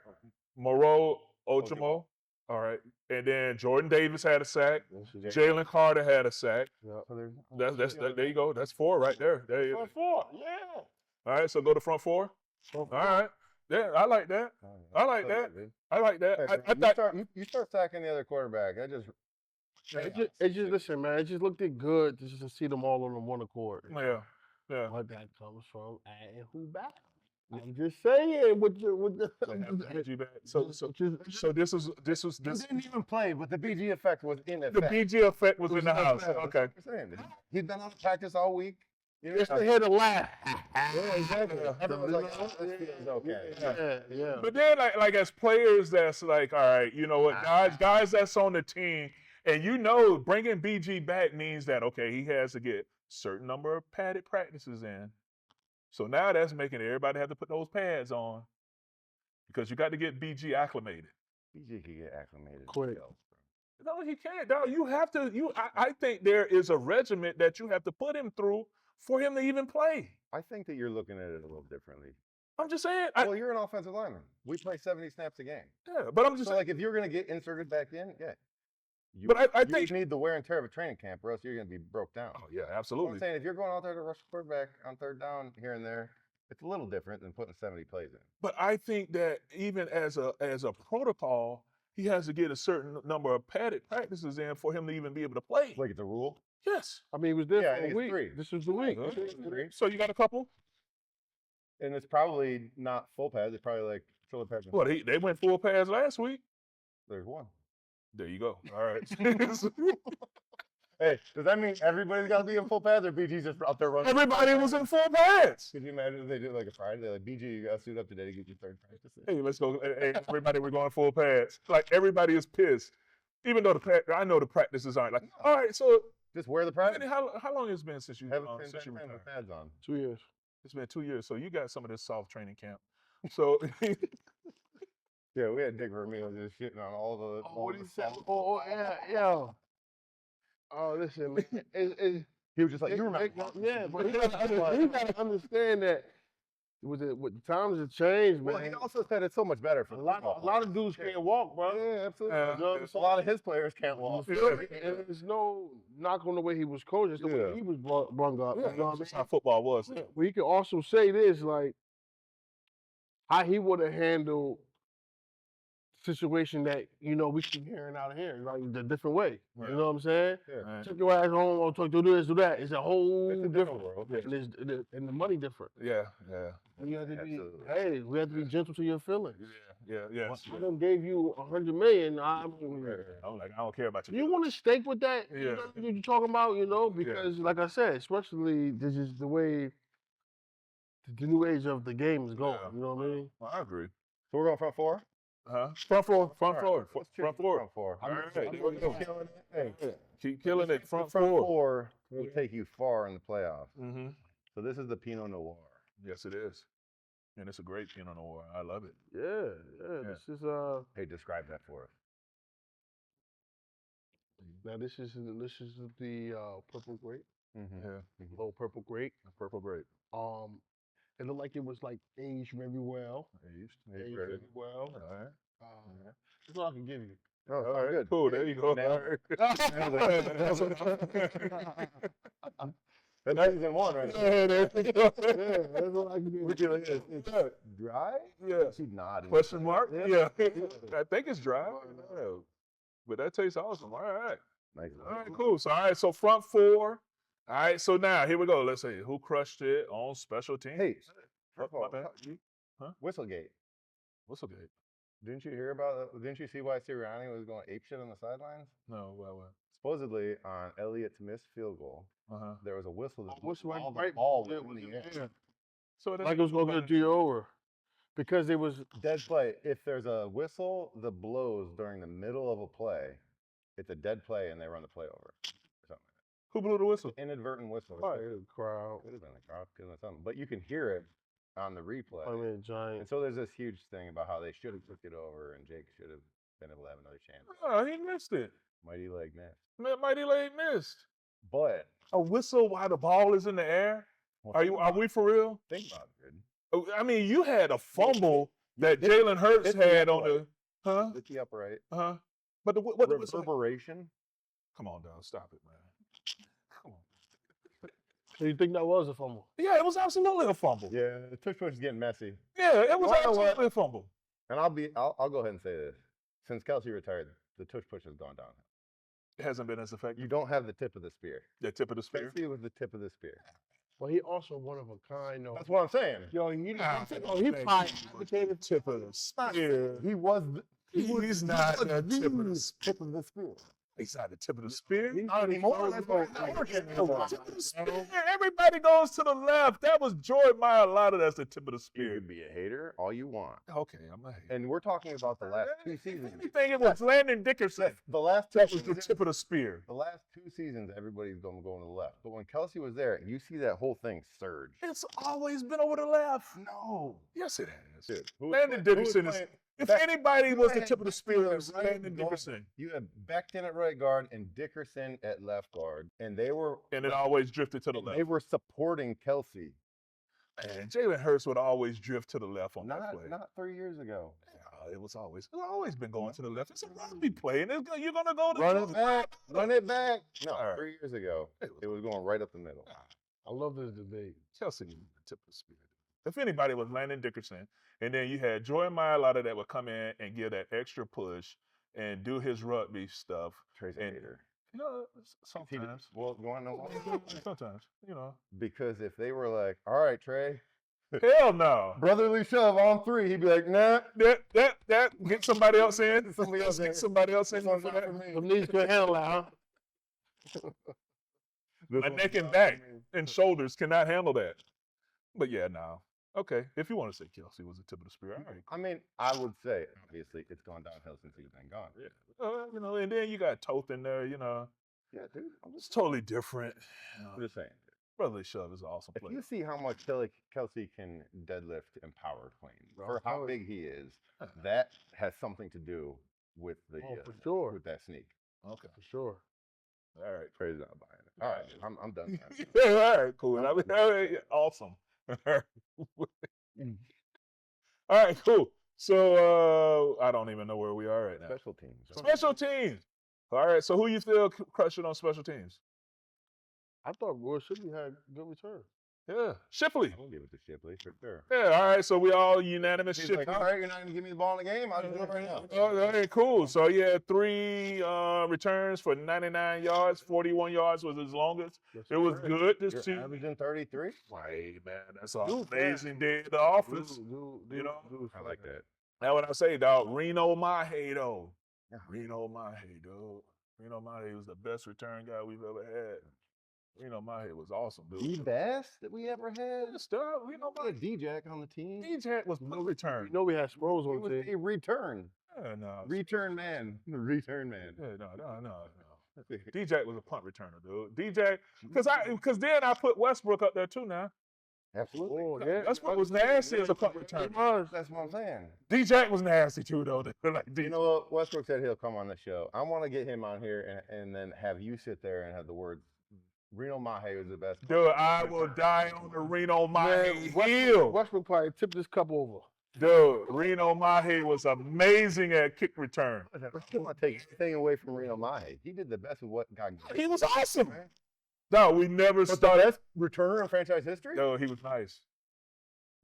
Moreau Ojimo. All right. And then Jordan Davis had a sack. Jalen Carter had a sack. So there's There you go. That's 4 right there. There you Front four, yeah. All right. So go to front 4. All right. Yeah, I like that. I like that. I like that. I thought. You start sacking the other quarterback. It just listen, man. It just looked good just to see them all on the one accord. Yeah. Yeah. But that comes from adding who back. I'm just saying with the They have the BG back. So this was He didn't even play, but the BG effect was in effect. the BG effect was in the house. Okay. He's been out of practice all week. You know, just to hear the laugh. yeah, exactly. Everyone's like, oh, this feels okay. Yeah. But then, like as players, that's like, all right, you know what, guys that's on the team, and bringing BG back means that okay, he has to get certain number of padded practices in. So now that's making everybody have to put those pads on because you got to get BG acclimated. BG can get acclimated. Quick. No, he can't. Dog. You have to. I think there is a regiment that you have to put him through for him to even play. I think that you're looking at it a little differently. I'm just saying. Well, you're an offensive lineman. We play 70 snaps a game. Yeah, but I'm just So, like, if you're going to get inserted back in, yeah. But I you think. need the wear and tear of a training camp, or else you're going to be broke down. Oh yeah, I'm absolutely. saying if you're going out there to rush the quarterback on third down here and there, it's a little different than putting 70 plays in. But I think that even as a protocol, he has to get a certain number of padded practices in for him to even be able to play. Like it's a rule. Yes. I mean, he was there Yeah, I for think a it's week. 3. This was the week. So you got a couple? And it's probably not full pads. It's probably like shoulder pads. Well, they went full pads last week. There's one. There you go. All right. Hey, does that mean everybody's got to be in full pads, or BG's just out there running? Everybody was in full pads. Could you imagine if they did like a Friday? They're like, BG, you got to suit up today to get your third practice in. Hey, let's go. Hey, everybody, we're going full pads. Like everybody is pissed, even though I know the practices aren't like. All right, so Just wear the pads. Vinny, how long has it been since you Haven't since you been retired? with pads on. 2 years. It's been 2 years, so you got some of this soft training camp. So Yeah, we had Dick Vermeil just shitting on all the. all What the he said? soft- Yeah. Oh, listen, man. He was just like, you remember? Yeah, but he gotta understand that with the times have changed, man. Well, he also said it's so much better for a lot of dudes can't walk, bro. Yeah, absolutely. Yeah. You know, a lot of his players can't walk. You feel me? And there's no knock on the way he was coached. It's the way Yeah. he was brung up. yeah, You know what I that's mean? how football was. We can also say this, like, how he would have handled the situation that, we keep hearing out of here, like the different way. Right. You know what I'm saying? Yeah. Right. Take your ass home or do this, do that. It's a whole It's a different different world. And, and the money different. Yeah. And you have to be, Absolutely. we have to be gentle to your feelings. Yeah. I done gave you $100 million. I'm like, I don't care about you. You want to stake with that? Yeah. You know what you're talking about, because like I said, especially this is the way the new age of the game is going. Yeah. You know what I mean? Well, I agree. So we're going front four? Front floor. All right, let's cheer Front for floor. Front four. All I'm right, gonna there we go. killing it. Hey, Keep killing it. the Front front floor. four will take you far in the playoffs. Mm-hmm. So this is the Pinot Noir. Yes, it is. And it's a great Pinot Noir. I love it. Yeah. This is Hey, describe that for us. now this is the purple grape, Mm-hmm. Yeah. low purple grape. Purple grape. It looked like it was like aged very well. Aged. Aged Ready. very well. All right. That's all I can give you. Oh, All sounds right, good. cool. There you go. Nailed All it. right. That's season 1 right there. Yeah, there you go. Yeah, that's all I can do. Would you like this? It's dry? Yeah. She's nodding. Question mark? Yeah. Yeah. I think it's dry. Yeah. But that tastes awesome. All right. Nice. All right, cool. So, all right, so front 4. All right, so now here we go. Let's see who crushed it on special teams. Hey, Oh, my bad. Huh? Whistlegate. Whistlegate. Didn't you hear about that? Didn't you see why Sirianni was going apeshit on the sidelines? No, well. Supposedly on Elliott's missed field goal, there was a whistle that Whistle all the right- ball yeah, was in the air. yeah. So it Like it was going to get over. Because it was Dead play. If there's a whistle that blows during the middle of a play, it's a dead play and they run the play over. Or something. Who blew the whistle? Inadvertent whistle. probably the crowd. Could have been a crowd, could have been something. But you can hear it on the replay. I mean, And Giants. so there's this huge thing about how they should have took it over and Jake should have been able to have another chance. Oh, he missed it. Mighty leg missed. Mighty Lake missed. But A whistle while the ball is in the air? Are we for real? think about it, dude. Oh, I mean, you had a fumble that hit- Jalen Hurts hit the had on upright. the, huh? Hit the upright. But what the whistle? Reverberation. Come on, dog, stop it, man. Come on. So you think that was a fumble? Yeah, it was absolutely a fumble. Yeah, the tush push is getting messy. Yeah, it was You know what? absolutely a fumble. And I'll go ahead and say this. Since Kelsey retired, the tush push has gone down. It hasn't been as effective. You don't have the tip of the spear. The tip of the spear. Kelsey was the tip of the spear. Well, he also one of a kind, though. That's what I'm saying. Yo, he Ah, he thank probably you. advocated Tip of the spear. He was He's not the tip of the spear. tip of the spear. He's not the tip of the spear. Not anymore. That's why he's not working anymore. Tip of the spear. Everybody goes to the left. That was Joy Mailata. That's the tip of the You spear. can be a hater all you want. Okay, I'm a hater. And we're talking about the last 2 If seasons. anything, it was Landon Dickerson. The last 2 That was the seasons. tip of the spear. The last 2 seasons, everybody's going to the left. But when Kelsey was there, you see that whole thing surge. It's always been over the left. No. Yes, it has. Dude, who was Landon playing- who was Dickerson is. playing- If Back- anybody was the had tip of the spear, it was right Landon guard. Dickerson. You had Becton at right guard and Dickerson at left guard. And they were And it always drifted to the they left. were supporting Kelsey. And Jalen Hurts would always drift to the left on that play. Not 3 years ago. Yeah, it's always been going to the left. It's a rugby play, and you're gonna go to Run it back. Run it back. No, All right. 3 years ago. It It was going right up the middle. I love this debate. Chelsea was the tip of the spear. If anybody was Landon Dickerson, and then you had Joy Mailata that would come in and give that extra push and do his rugby stuff. Trace And- Hater. You know, sometimes. Well, you want to know why? Sometimes, you know. Because if they were like, all right, Trey, Hell no. brotherly shove on 3, he'd be like, nah. That get somebody else in. Somebody else in. Get somebody else in This one's for not that. for me. Some knees could handle that, huh? This My one's neck and not back for me. and shoulders cannot handle that. But yeah, no. Okay, if you want to say Kelsey was the tip of the spear, all right. I mean, I would say, obviously, it's gone downhill since he's been gone. Yeah. You know, and then you got Toth in there, you know. Yeah, dude. It's totally different. You know, I'm just saying. Brotherly Shove is an awesome If player. you see how much Kelsey can deadlift and power clean, for how big he is, that has something to do with the Oh, for sure. with that sneak. Okay. For sure. All right. Trey's not buying it. All right, I'm done. man. Yeah, all right, cool. I mean, all right, awesome. All right, cool. So I don't even know where we are right now. Special teams. Special teams. All right. So who you feel crushing on special teams? I thought Roy Shipley had good return. Yeah, Shipley. I'm gonna give it to Shipley for sure. Yeah. All right. So we all unanimous. He's Shipley. like, all right, you're not gonna give me the ball in the game. I'll just do it right now. Oh, okay, cool. So he had 3 returns for 99 yards. 41 yards was his longest. It was good. This You're team. averaging 33. Hey man, that's an Dude, amazing day at the office. Dude, You know? I like that. Now what I say, dog, Reno Mahe though. Yeah. Reno Mahe, dog. Reno Mahe was the best return guy we've ever had. Reno Mahe was awesome, The dude. best that we ever had. Yeah, stuff. Reno We Mahe. had D-Jack on the team. DJ was no return. You know we had Sproles He on was the team. a return. Yeah, no. Return man. Return man. Yeah, no. DJ was a punt returner, dude. DJ, because then I put Westbrook up there too now. Absolutely. Oh, yeah. Westbrook was nasty as a punt It returner. was. That's what I'm saying. DJ was nasty too, though. Like, You know what? Westbrook said he'll come on the show. I want to get him on here and then have you sit there and have the words, Reno Mahe was the best. dude, I will die on the Reno Mahe Man, hill. Westbrook probably tipped this cup over. Dude, Reno Mahe was amazing at kick return. I don't want to take anything away from Reno Mahe. He did the best of what got given. He was awesome. Man. No, we never But the started. best returner in franchise history? No, he was nice.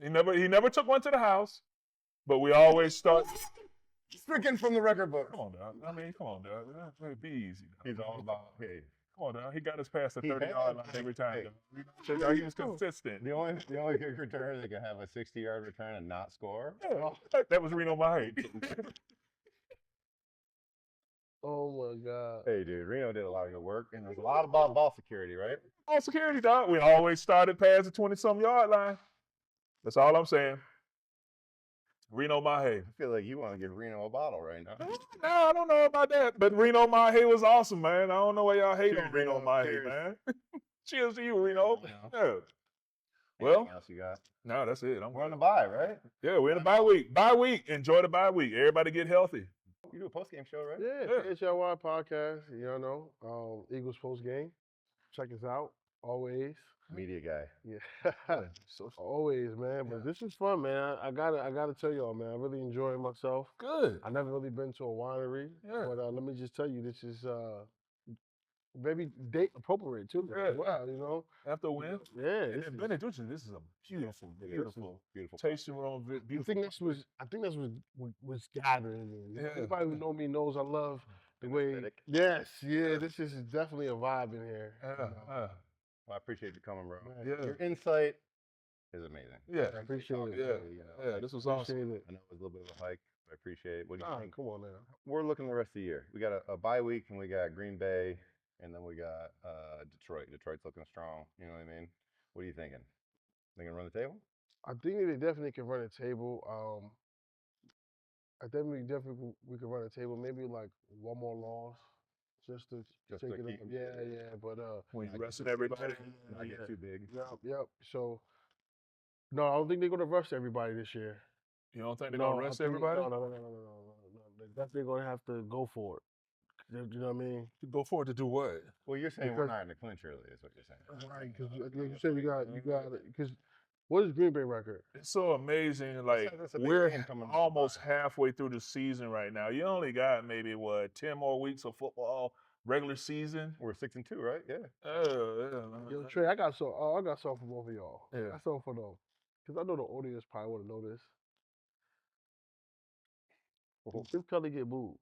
He never took one to the house, but we always start. Stricken from the record book. Come on, dog. I mean, come on, dog. Be easy. Dog. He's all about, hey. Come on, dog. He got us past the He 30-yard line had- every time. hey. Dog. He was consistent. The only kick returner that can have a 60-yard return and not score. Yeah, that was Reno Mahe. Oh my God. Hey, dude, Reno did a lot of good work, and there's a lot about ball security, right? All security, dog. We always started past the 20-some yard line. That's all I'm saying. Reno Mahe. I feel like you want to give Reno a bottle right now. No, I don't know about that. But Reno Mahe was awesome, man. I don't know why y'all hate Cheers, on Reno Reno. Mahe, Cheers. man. Cheers to you, Reno. Yeah. Yeah. Well, Anything else you got? no, that's it. We're on the bye, right? Yeah, we're in the bye week. Bye week. Enjoy the bye week. Everybody get healthy. You do a post-game show, right? Yeah, HLY podcast. You know, Eagles post game. Check us out always. Media guy. Yeah, always, man. But this is fun, man. I gotta tell y'all, man. I really enjoy myself. Good. I never really been to a winery, Yeah. but let me just tell you, this is maybe date appropriate too. Yeah. Wow, you know. After a win. Yeah. And This then is, Beneduce, this is a beautiful, beautiful Beautiful. tasting room. I Beautiful. think that's was gathering. Yeah. Everybody who know me knows I love the way. Aesthetic. Yes, yeah. This is definitely a vibe in here. you Yeah, know. Well, I appreciate you coming, bro. Yeah. Your insight is amazing. Yeah. I appreciate it. Yeah, this was awesome. Appreciate it. I know it was a little bit of a hike, but I appreciate it. What do you Nah, think? come on now. We're looking the rest of the year. We got a bye week, and we got Green Bay, and then we got Detroit. Detroit's looking strong. You know what I mean? What are you thinking? They gonna run the table? I think they definitely can run a table. I think we can run a table. Maybe like one more loss, just to Just shake to it up. keep- Yeah. But When you rested everybody. Not get too big. Yep. So no, I don't think they're gonna rush everybody this year. You don't think they're No, going to I rest think- everybody? No. They're definitely gonna have to go for it. You know what I mean? You go forward to do what? Well, you're saying we're Because- not in the clinch early, is what you're saying. Right, because like you said, you got because what is Green Bay record? It's so amazing. Like, that's a big we're game coming up. almost halfway through the season right now. You only got maybe, 10 more weeks of football, regular season? We're 6-2, right? Yeah. Yo, Trey, I got something for both of y'all. Yeah. I got something for them because I know the audience probably want to know this. Did Chip Kelly get booed?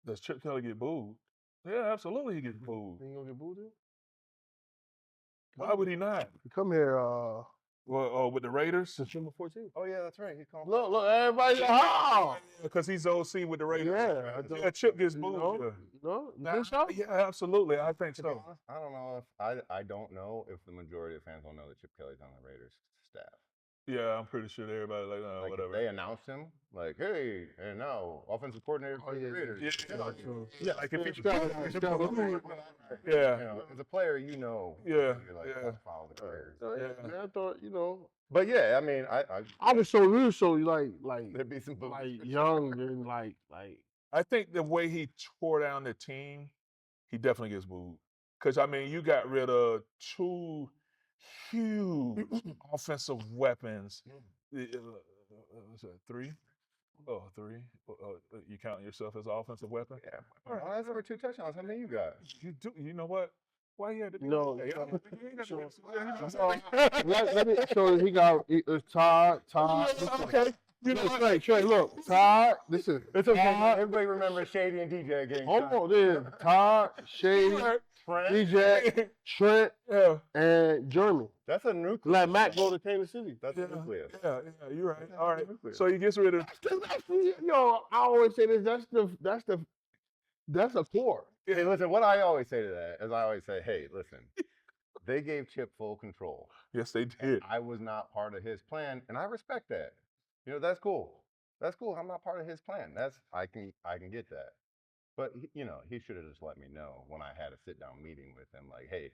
Does Chip Kelly get booed? Yeah, absolutely he gets booed. He gonna get booed? Then? Why would he not? He come here Well, with the Raiders? September 14th. Oh yeah, that's right. He's calling. Look, everybody. Oh, Because he's OC with the Raiders. yeah. I don't- Yeah, Chip gets you booed. know? yeah. No, you Nah, think so? yeah, absolutely. I think To be so. honest, I don't know if I don't know if the majority of fans will know that Chip Kelly's on the Raiders staff. Yeah, I'm pretty sure everybody like, Like if whatever. they announced him, like, hey, and now offensive coordinator for the Raiders. Yeah, True. yeah, like if he You know, as a player, you know. Yeah, You're like, yeah. follow the players. Yeah, man, I thought But yeah, I mean, I was so real, so like there'd be some young and like I think the way he tore down the team, he definitely gets booed. Because, I mean, you got rid of two huge offensive weapons. Was that three? Oh, three. You count yourself as an offensive weapon? Yeah. Oh, that's over 2 touchdowns. How many you got? You do. You know what? Why you had to do No, that? no. You ain't got to So, let me. So he got Todd. Okay. You know what? Trey, look, Todd. Listen, It's okay. Todd. Everybody remembers Shady and DJ game. Hold on, there. Todd, Shady, DJ, Trent, Yeah. and Jeremy. That's a nucleus. Let Mac go to Kansas City. That's Yeah, a nucleus. yeah, you're right. All right. Nucleus. So he gets rid of. Yo, I always say this. That's the core. Hey, listen, what I always say to that is I always say, hey, listen, they gave Chip full control. Yes, they did. I was not part of his plan, and I respect that. You know, that's cool. That's cool. I'm not part of his plan. I can get that. But you know, he should have just let me know when I had a sit down meeting with him, like, hey,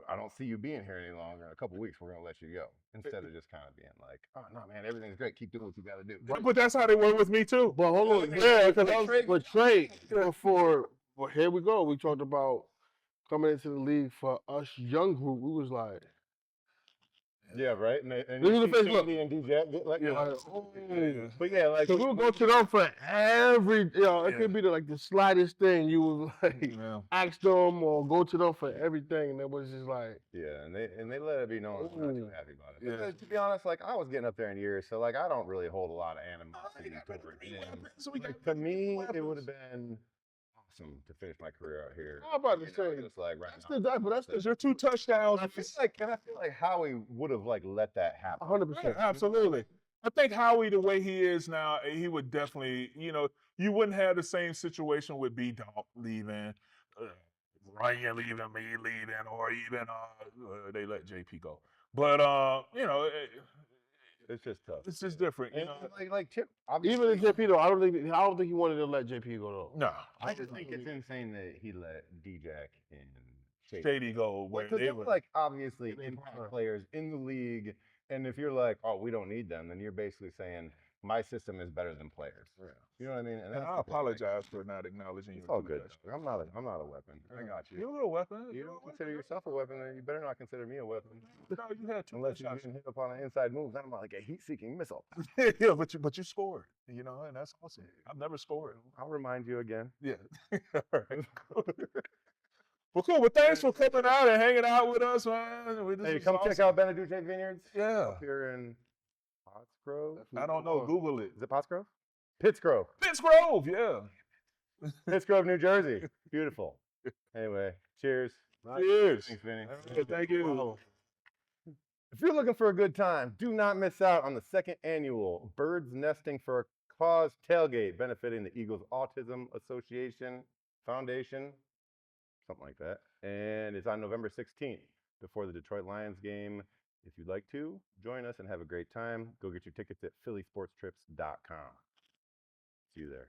I don't see you being here any longer. In a couple weeks, we're gonna let you go. Instead of just kind of being like, oh no, man, everything's great. Keep doing what you got to do. But that's how they work with me too. But hold on, Yeah, but Trey, well, here we go. We talked about coming into the league for us young group. We was like, Yeah, right. And Look you at the see face, look. Sandy and DJ like, Yeah. but yeah, like So we'll go to them for every, it Yeah. could be the slightest thing you would like Yeah. ask them or go to them for everything, and it was just like, yeah, and they let it be known we're not too Ooh. happy about it. Yeah. But to be honest, like I was getting up there in years, so like I don't really hold a lot of animosity toward him. Like, to me, it would have been awesome to finish my career out here. I'm about to You know, say, just like right that's now. the, but that's Because the your 2 touchdowns. I feel like Howie would have like let that happen. 100%. Yeah, absolutely. I think Howie, the way he is now, he would definitely, you wouldn't have the same situation with B Dog leaving, Ryan leaving, me leaving, or even they let JP go. But It's just tough. it's just different, And like Chip, Even in JP though, I don't think he wanted to let JP go though. No, I just think it's insane that he let D-Jack and Shady go where Because they they're were. like obviously They impact are. players in the league, and if you're like, oh, we don't need them, then you're basically saying my system is better than players. Yeah. You know what I mean? And that's I the thing. apologize for not acknowledging It's your all 2 good. touchdowns. Dog. I'm not a weapon. I got you. You're a little weapon. You You're a don't weapon. consider yourself a weapon, then you better not consider me a weapon. No, you had 2 Unless you're touchdowns. getting hit up on an inside move, then I'm like a heat-seeking missile. Yeah, but you scored, and that's awesome. I've never scored. I'll remind you again. Yeah. All right. Cool. Well, cool. Well, thanks for coming out and hanging out with us, man. This Hey, was come awesome. check out Beneduce Vineyards. Yeah. Up here in Pottsgrove. I don't know. Google it. Is it Pottsgrove? Pittsgrove. Pittsgrove. Yeah. Pittsgrove, New Jersey. Beautiful. Anyway, cheers. Cheers. Thanks, Vinny. Okay, thank you. If you're looking for a good time, do not miss out on the 2nd annual Birds Nesting for a Cause tailgate benefiting the Eagles Autism Association Foundation, something like that. And it's on November 16th before the Detroit Lions game. If you'd like to, join us and have a great time. Go get your tickets at phillysportstrips.com. See you there.